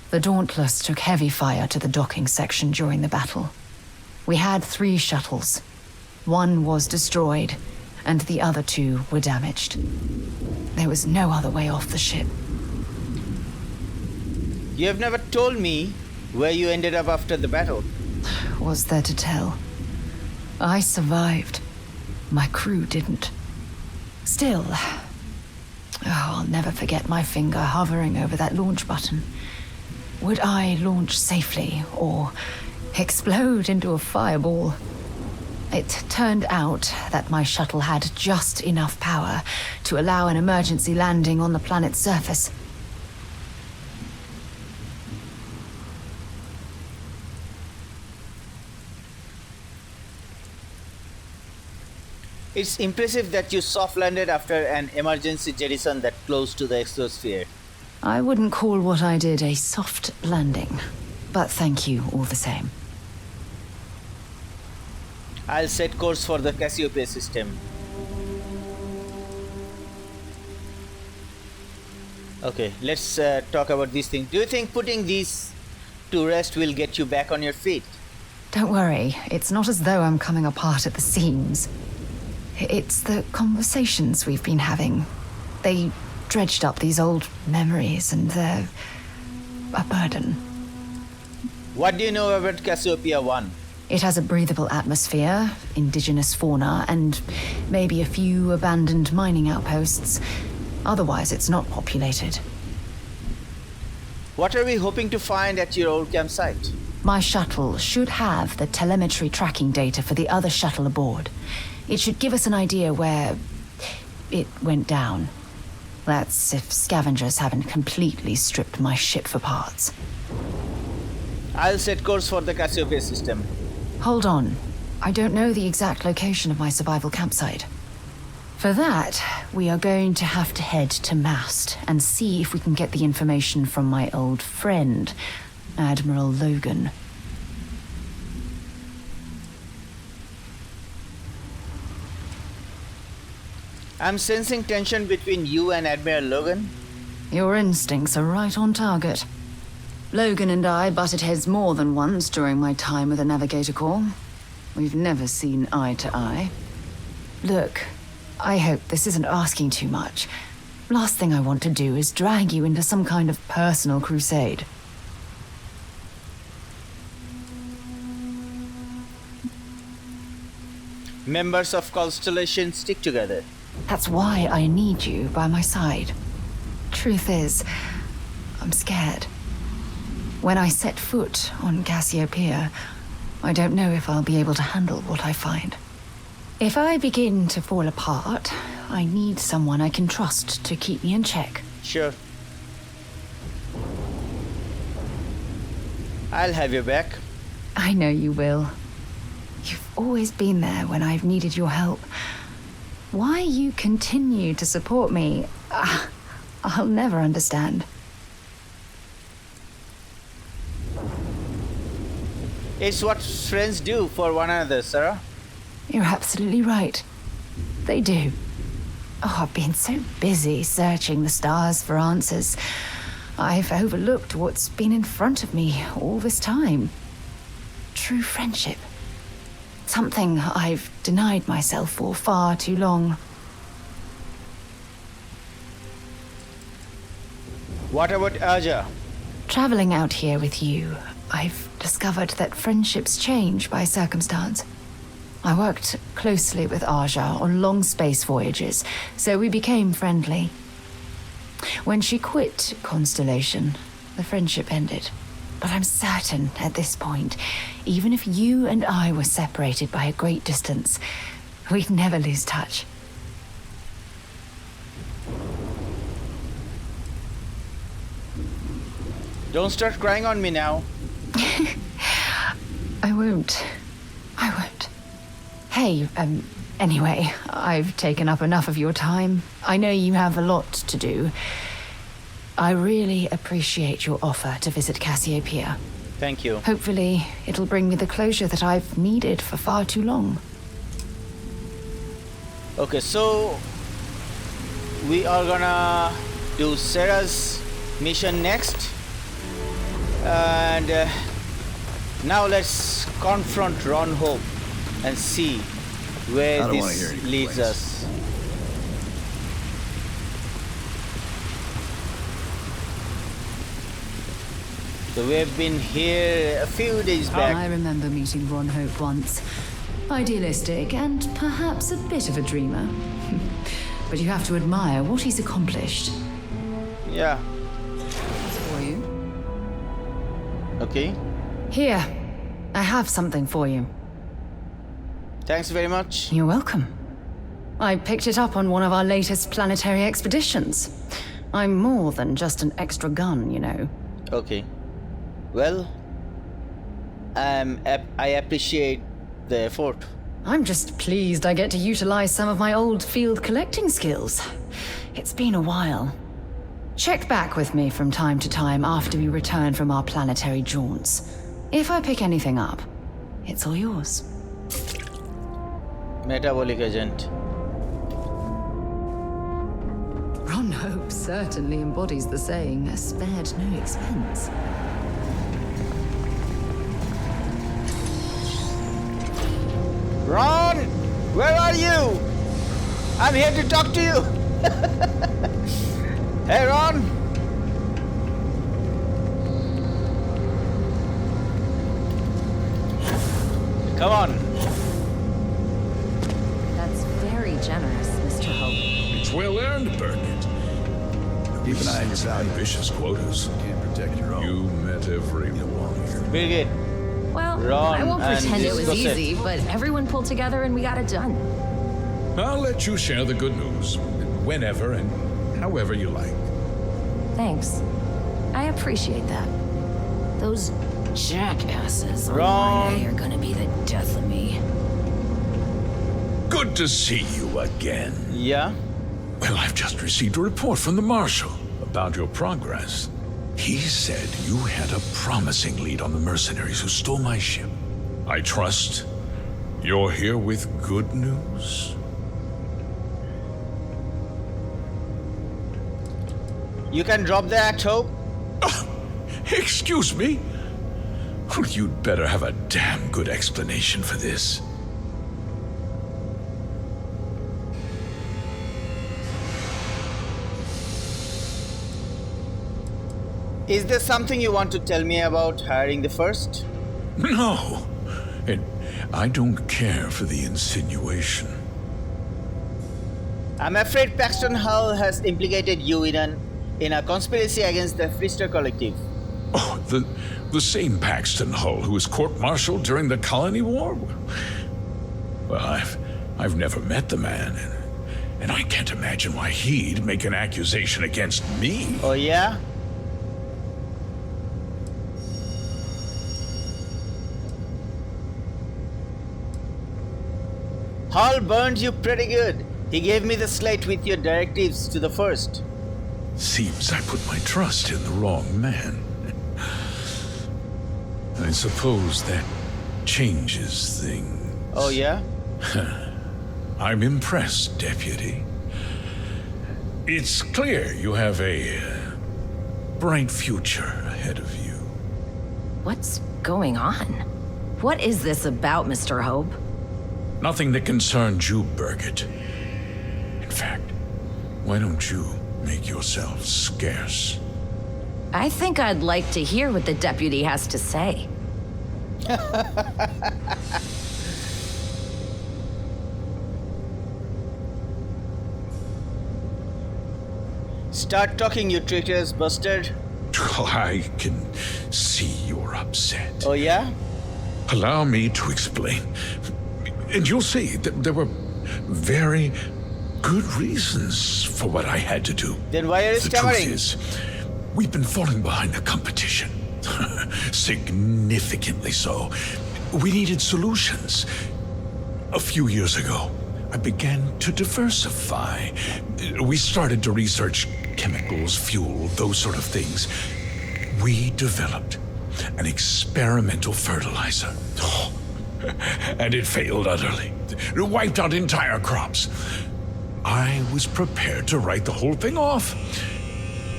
The Dauntless took heavy fire to the docking section during the battle. We had 3 shuttles. One was destroyed, and the other 2 were damaged. There was no other way off the ship. You have never told me where you ended up after the battle. Was there to tell? I survived. My crew didn't. Still, I'll never forget my finger hovering over that launch button. Would I launch safely or explode into a fireball? It turned out that my shuttle had just enough power to allow an emergency landing on the planet's surface. It's impressive that you soft landed after an emergency jettison that close to the exosphere. I wouldn't call what I did a soft landing, but thank you all the same. I'll set course for the Cassiopeia system. Okay, let's talk about these things. Do you think putting these to rest will get you back on your feet? Don't worry, it's not as though I'm coming apart at the seams. It's the conversations we've been having. They dredged up these old memories and they're a burden. What do you know about Cassiopeia 1? It has a breathable atmosphere, indigenous fauna, and maybe a few abandoned mining outposts. Otherwise, it's not populated. What are we hoping to find at your old campsite? My shuttle should have the telemetry tracking data for the other shuttle aboard. It should give us an idea where it went down. That's if scavengers haven't completely stripped my ship for parts. I'll set course for the Cassiopeia system. Hold on. I don't know the exact location of my survival campsite. For that, we are going to have to head to Mast and see if we can get the information from my old friend, Admiral Logan. I'm sensing tension between you and Admiral Logan. Your instincts are right on target. Logan and I butted heads more than once during my time with the Navigator Corps. We've never seen eye to eye. Look, I hope this isn't asking too much. Last thing I want to do is drag you into some kind of personal crusade. Members of Constellation stick together. That's why I need you by my side. Truth is, I'm scared. When I set foot on Cassiopeia, I don't know if I'll be able to handle what I find. If I begin to fall apart, I need someone I can trust to keep me in check. Sure. I'll have your back. I know you will. You've always been there when I've needed your help. Why you continue to support me, I'll never understand. It's what friends do for one another, Sarah. You're absolutely right. They do. Oh, I've been so busy searching the stars for answers. I've overlooked what's been in front of me all this time. True friendship. Something I've denied myself for far too long. What about Aja? Traveling out here with you, I've discovered that friendships change by circumstance. I worked closely with Aja on long space voyages, so we became friendly. When she quit Constellation, the friendship ended. But I'm certain at this point, even if you and I were separated by a great distance, we'd never lose touch. Don't start crying on me now. I won't. Hey, anyway, I've taken up enough of your time. I know you have a lot to do. I really appreciate your offer to visit Cassiopeia. Thank you. Hopefully, it'll bring me the closure that I've needed for far too long. Okay, so we are gonna do Sarah's mission next. And now let's confront Ron Hope and see where this leads us. So we've been here a few days back. I remember meeting Ron Hope once. Idealistic and perhaps a bit of a dreamer. But you have to admire what he's accomplished. Yeah. For you? Okay. Here, I have something for you. Thanks very much. You're welcome. I picked it up on one of our latest planetary expeditions. I'm more than just an extra gun, you know. Okay. Well, I appreciate the effort. I'm just pleased I get to utilize some of my old field collecting skills. It's been a while. Check back with me from time to time after we return from our planetary jaunts. If I pick anything up, it's all yours. Metabolic agent. Ron Hope certainly embodies the saying, spared no expense. Ron! Where are you? I'm here to talk to you. Hey, Ron! Come on. That's very generous, Mr. Hope. It's well earned, Burkett. Keep an eye on your value. Ambitious quotas. Can't protect your own. You met everyone here. Brigade. Well, Ron I won't and pretend it was Disco set. easy, but everyone pulled together and we got it done. I'll let you share the good news whenever and however you like. Thanks. I appreciate that. Those jackasses on Wrong. line A are gonna be the death of me. Good to see you again. Yeah? Well, I've just received a report from the Marshal about your progress. He said you had a promising lead on the mercenaries who stole my ship. I trust you're here with good news. You can drop the act, Hope. Excuse me? Well, you'd better have a damn good explanation for this. Is there something you want to tell me about hiring the first? No. And I don't care for the insinuation. I'm afraid Paxton Hull has implicated you in a conspiracy against the Frister Collective. Oh, the same Paxton Hull who was court-martialed during the Colony War? Well, I've never met the man, and I can't imagine why he'd make an accusation against me. Oh, yeah? Hull burned you pretty good. He gave me the slate with your directives to the first. Seems I put my trust in the wrong man. I suppose that changes things. Oh, yeah? I'm impressed, Deputy. It's clear you have a bright future ahead of you. What's going on? What is this about, Mr. Hope? Nothing that concerns you, Burkett. In fact, why don't you make yourself scarce? I think I'd like to hear what the deputy has to say. Start talking, you traitorous bastard. I can see you're upset. Oh, yeah? Allow me to explain. And you'll see that there were very good reasons for what I had to do. Then why are you The stammering? truth is, we've been falling behind the competition. Significantly so. We needed solutions. A few years ago, I began to diversify. We started to research chemicals, fuel, those sort of things. We developed an experimental fertilizer. And it failed utterly. It wiped out entire crops. I was prepared to write the whole thing off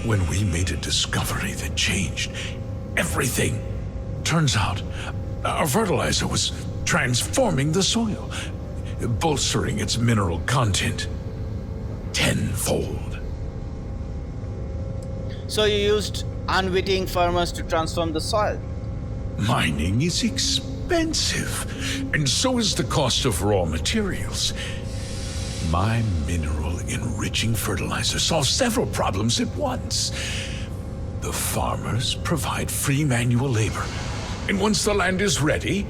when we made a discovery that changed everything. Turns out, our fertilizer was transforming the soil, bolstering its mineral content tenfold. So you used unwitting farmers to transform the soil? Mining is expensive, and so is the cost of raw materials. My mineral-enriching fertilizer solves several problems at once. The farmers provide free manual labor, and once the land is ready,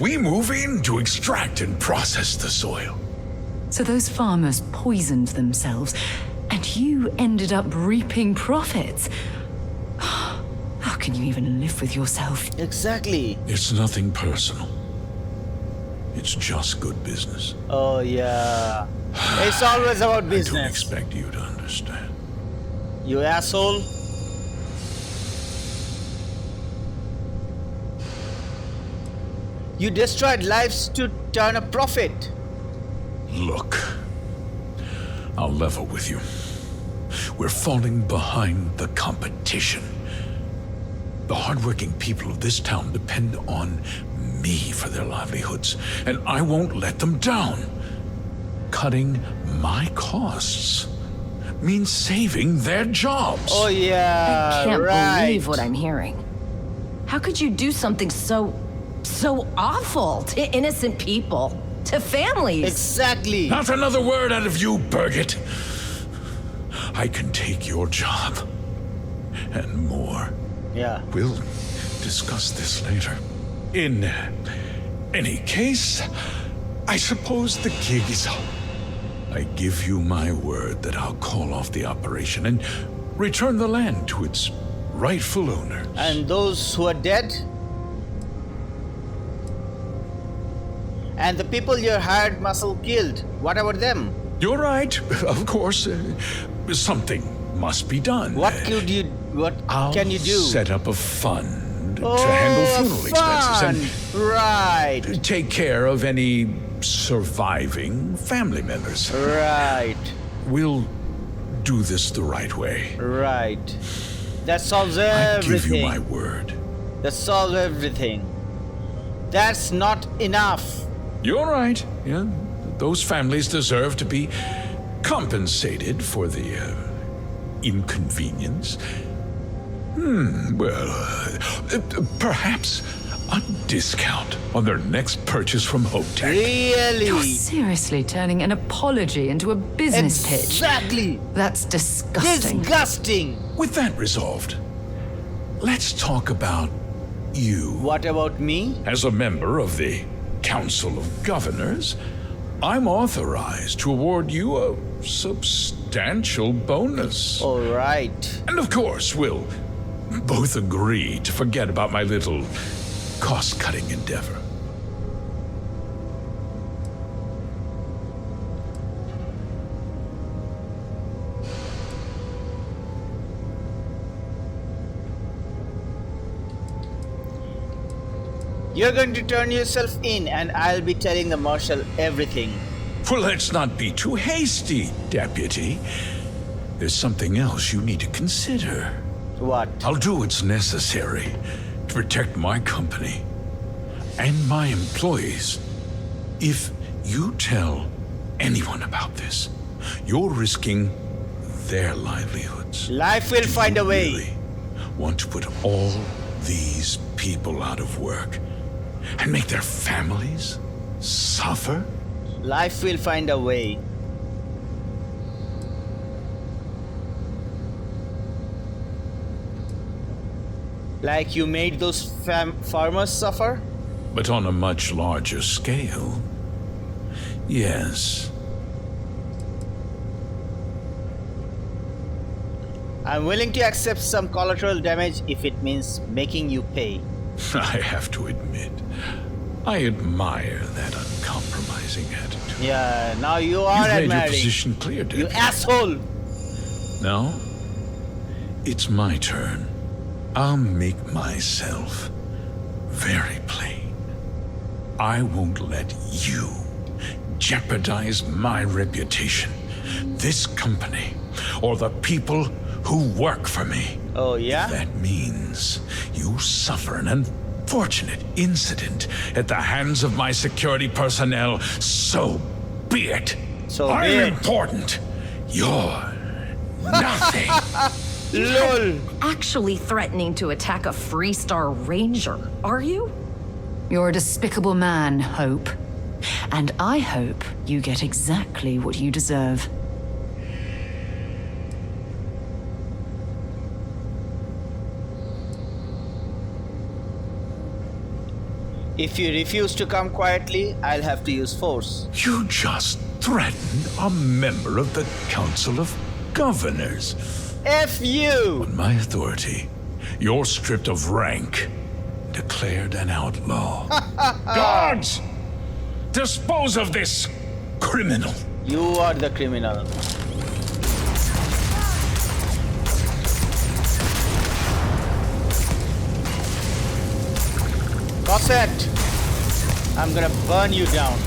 we move in to extract and process the soil. So those farmers poisoned themselves, and you ended up reaping profits. How can you even live with yourself? Exactly. It's nothing personal. It's just good business. Oh, yeah. It's always about I don't business. expect you to understand. You asshole. You destroyed lives to turn a profit. Look, I'll level with you. We're falling behind the competition. The hardworking people of this town depend on me for their livelihoods, and I won't let them down. Cutting my costs means saving their jobs. Oh yeah, I can't right. believe what I'm hearing. How could you do something so awful to innocent people, to families? Exactly. Not another word out of you, Birgit. I can take your job and more. Yeah. We'll discuss this later. In any case, I suppose the gig is up. I give you my word that I'll call off the operation and return the land to its rightful owners. And those who are dead? And the people your hired muscle killed, what about them? You're right, of course. Something must be done. What can you do? Set up a fund to handle funeral expenses and right. take care of any surviving family members. Right. We'll do this the right way. Right. That solves I everything. give you my word. That solves everything. That's not enough. You're right. Yeah, those families deserve to be compensated for the inconvenience. Perhaps a discount on their next purchase from HopeTech. Really? You're seriously turning an apology into a business pitch. Exactly. That's disgusting. Disgusting. With that resolved, let's talk about you. What about me? As a member of the Council of Governors, I'm authorized to award you a substantial bonus. All right. And of course, we'll both agree to forget about my little cost-cutting endeavor. You're going to turn yourself in and I'll be telling the marshal everything. Well, let's not be too hasty, Deputy. There's something else you need to consider. What? I'll do what's necessary to protect my company and my employees. If you tell anyone about this, you're risking their livelihoods. Life will find a way. Really want to put all these people out of work and make their families suffer? Life will find a way. Like you made those farmers suffer? But on a much larger scale. Yes. I'm willing to accept some collateral damage if it means making you pay. I have to admit, I admire that uncompromising attitude. Yeah, now you are You've made admiring. your position clear, Deputy. You asshole! Now, it's my turn. I'll make myself very plain. I won't let you jeopardize my reputation, this company, or the people who work for me. Oh, yeah? If that means you suffer an unfortunate incident at the hands of my security personnel, so be it. So I'm be it. important. You're nothing. LOL. Actually threatening to attack a Freestar Ranger, are you? You're a despicable man, Hope. And I hope you get exactly what you deserve. If you refuse to come quietly, I'll have to use force. You just threatened a member of the Council of Governors. F you! On my authority, you're stripped of rank, declared an outlaw. Guards! Dispose of this criminal. You are the criminal. Cosette! I'm gonna burn you down.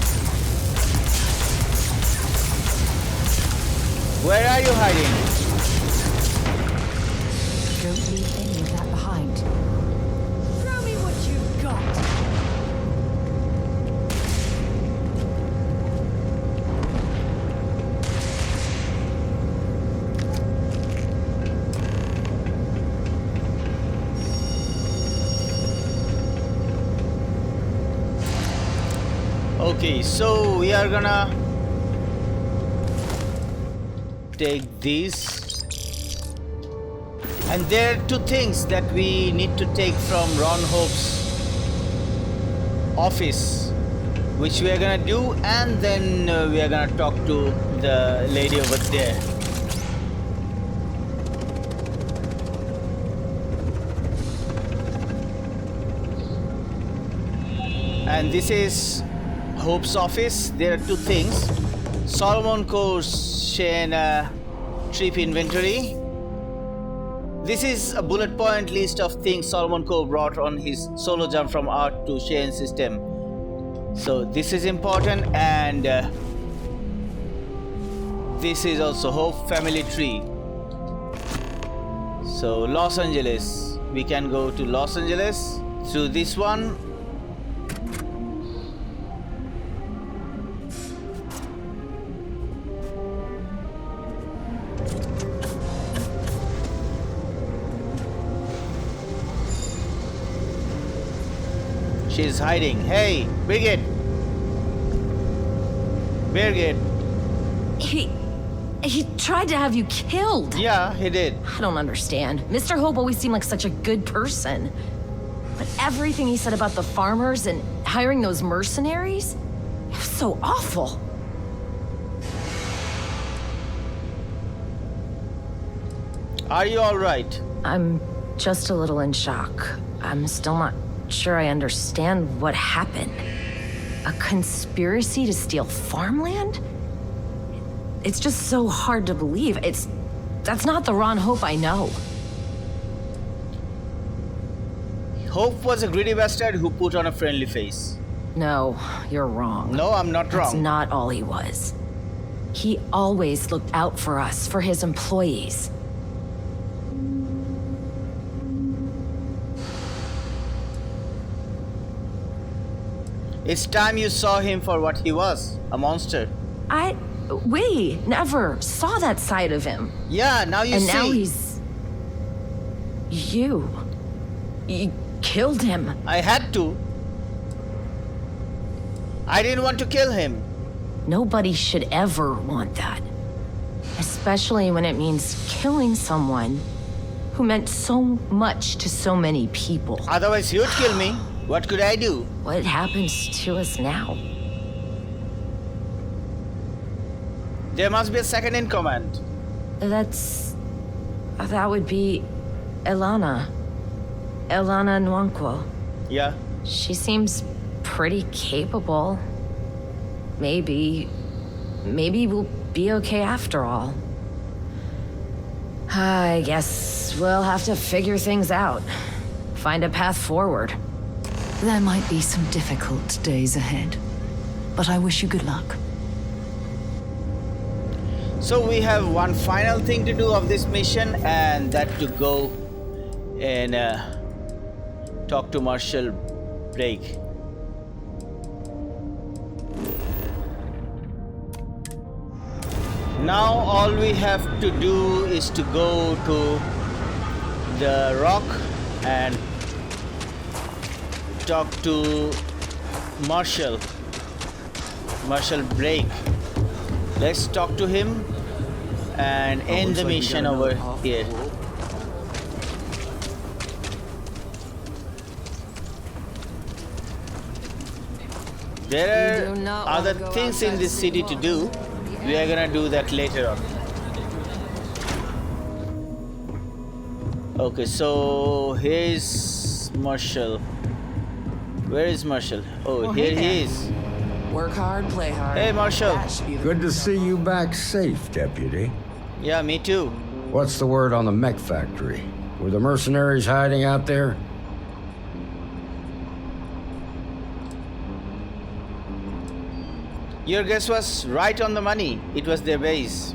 Where are you hiding? Don't leave any of that behind. Throw me what you've got. Okay, so we are gonna take these, and there are two things that we need to take from Ron Hope's office, which we are gonna do, and then we are gonna talk to the lady over there. And this is Hope's office. There are two things: Solomon Core's Shane trip inventory. This is a bullet point list of things Solomon Core brought on his solo jump from Earth to Shane system. So this is important, and this is also Hope family tree. So Los Angeles, we can go to Los Angeles through this one. She's hiding. Hey, Birgit! Birgit! He tried to have you killed. Yeah, he did. I don't understand. Mr. Hope always seemed like such a good person. But everything he said about the farmers and hiring those mercenaries, it was so awful. Are you alright? I'm just a little in shock. I'm still not sure I understand what happened. A conspiracy to steal farmland? It's just so hard to believe. That's not the Ron Hope I know. Hope was a greedy bastard who put on a friendly face. No, you're wrong. No, I'm not wrong. That's not all he was. He always looked out for us, for his employees. It's time you saw him for what he was, a monster. We never saw that side of him. Yeah, now you see. And now he's... You killed him. I had to. I didn't want to kill him. Nobody should ever want that. Especially when it means killing someone who meant so much to so many people. Otherwise, you'd kill me. What could I do? What happens to us now? There must be a second in command. That would be Elana. Elana Nwankwo. Yeah. She seems pretty capable. Maybe we'll be okay after all. I guess we'll have to figure things out. Find a path forward. There might be some difficult days ahead, but I wish you good luck. So we have one final thing to do of this mission, and that to go and talk to Marshall Blake. Now all we have to do is to go to the rock and talk to Marshall Blake. Let's talk to him and end the mission over here. There are other things in this city to do. We are gonna do that later on. Okay, so here's Marshall. Where is Marshall? Oh, here he is. Work hard, play hard. Hey, Marshall. Good to see you back safe, Deputy. Yeah, me too. What's the word on the mech factory? Were the mercenaries hiding out there? Your guess was right on the money. It was their base.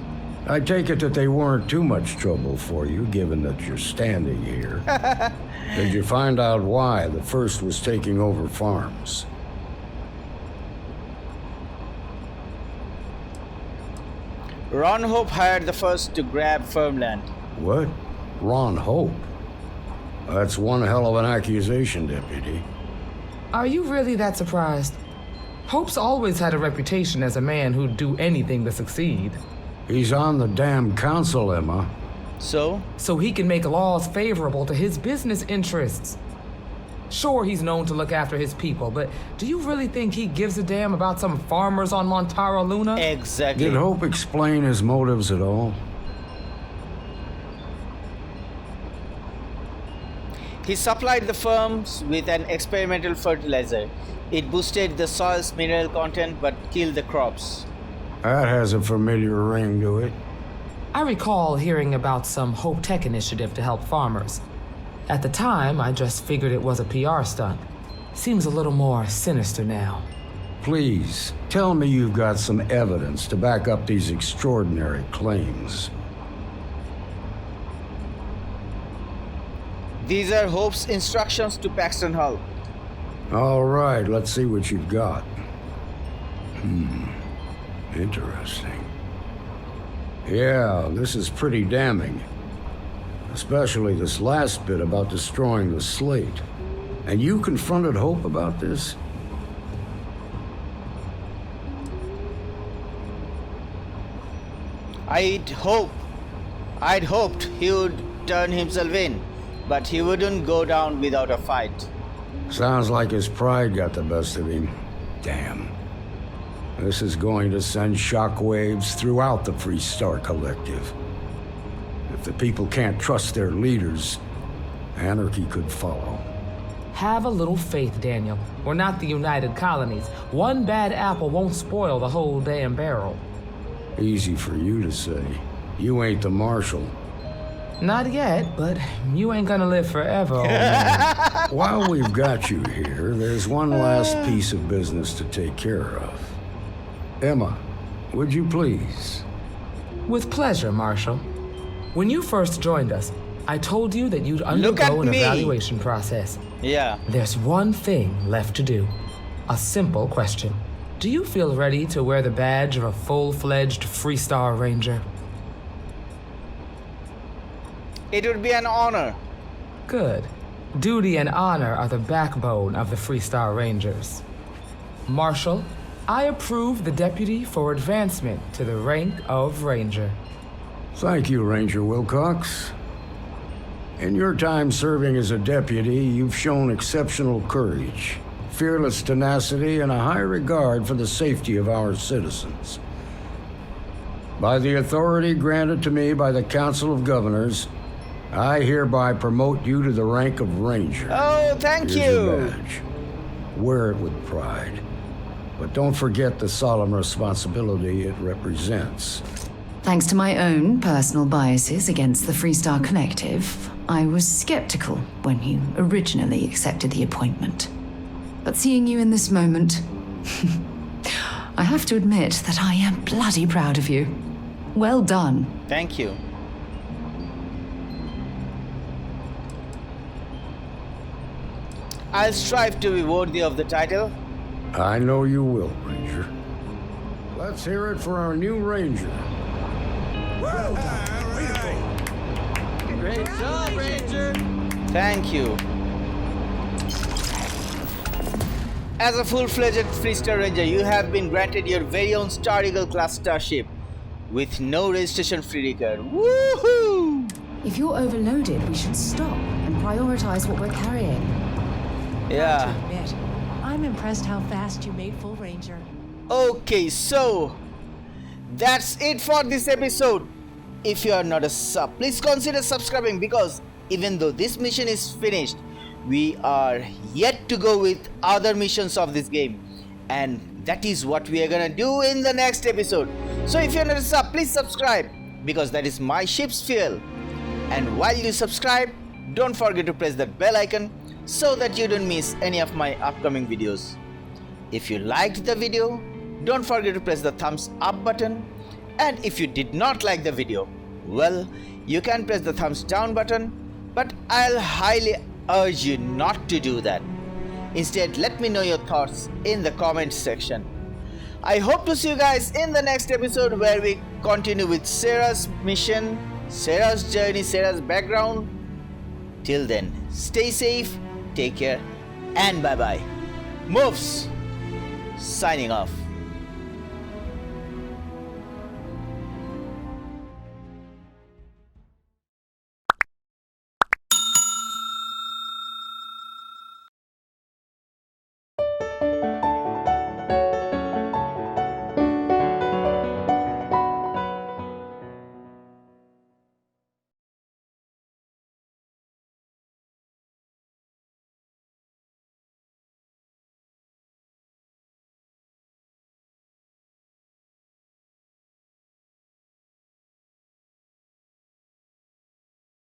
I take it that they weren't too much trouble for you, given that you're standing here. Did you find out why the First was taking over farms? Ron Hope hired the First to grab farmland. What? Ron Hope? That's one hell of an accusation, Deputy. Are you really that surprised? Hope's always had a reputation as a man who'd do anything to succeed. He's on the damn council, Emma. So? So he can make laws favorable to his business interests. Sure, he's known to look after his people, but do you really think he gives a damn about some farmers on Montara Luna? Exactly. Did Hope explain his motives at all? He supplied the firms with an experimental fertilizer. It boosted the soil's mineral content but killed the crops. That has a familiar ring to it. I recall hearing about some Hope Tech initiative to help farmers. At the time, I just figured it was a PR stunt. Seems a little more sinister now. Please, tell me you've got some evidence to back up these extraordinary claims. These are Hope's instructions to Paxton Hall. All right, let's see what you've got. Interesting. Yeah, this is pretty damning. Especially this last bit about destroying the slate. And you confronted Hope about this? I'd hoped he would turn himself in, but he wouldn't go down without a fight. Sounds like his pride got the best of him. Damn. This is going to send shockwaves throughout the Freestar Collective. If the people can't trust their leaders, anarchy could follow. Have a little faith, Daniel. We're not the United Colonies. One bad apple won't spoil the whole damn barrel. Easy for you to say. You ain't the marshal. Not yet, but you ain't gonna live forever, old man. While we've got you here, there's one last piece of business to take care of. Emma, would you please? With pleasure, Marshal. When you first joined us, I told you that you'd undergo an evaluation process. Yeah. There's one thing left to do. A simple question. Do you feel ready to wear the badge of a full-fledged Freestar Ranger? It would be an honor. Good. Duty and honor are the backbone of the Freestar Rangers. Marshal, I approve the deputy for advancement to the rank of Ranger. Thank you, Ranger Wilcox. In your time serving as a deputy, you've shown exceptional courage, fearless tenacity, and a high regard for the safety of our citizens. By the authority granted to me by the Council of Governors, I hereby promote you to the rank of Ranger. Oh, thank Here's you. your badge. Wear it with pride. But don't forget the solemn responsibility it represents. Thanks to my own personal biases against the Freestar Collective, I was skeptical when you originally accepted the appointment. But seeing you in this moment, I have to admit that I am bloody proud of you. Well done. Thank you. I'll strive to be worthy of the title. I know you will, Ranger. Let's hear it for our new Ranger. Well done. Beautiful. Great job, Ranger. Thank you. As a full-fledged Freestar Ranger, you have been granted your very own Star Eagle class starship with no registration free record. Woohoo! If you're overloaded, we should stop and prioritize what we're carrying. Yeah. Admit, I'm impressed how fast you made full Ranger. Okay, so that's it for this episode. If you are not a sub, please consider subscribing, because even though this mission is finished, we are yet to go with other missions of this game, and that is what we are gonna do in the next episode. So if you're not a sub, please subscribe, because that is my ship's fuel. And while you subscribe, don't forget to press that bell icon so that you don't miss any of my upcoming videos. If you liked the video, don't forget to press the thumbs up button, And if you did not like the video, well, you can press the thumbs down button, but I'll highly urge you not to do that. Instead, let me know your thoughts in the comments section. I hope to see you guys in the next episode where we continue with Sarah's mission, Sarah's journey, Sarah's background. Till then, stay safe, take care, and bye bye. MUFS signing off.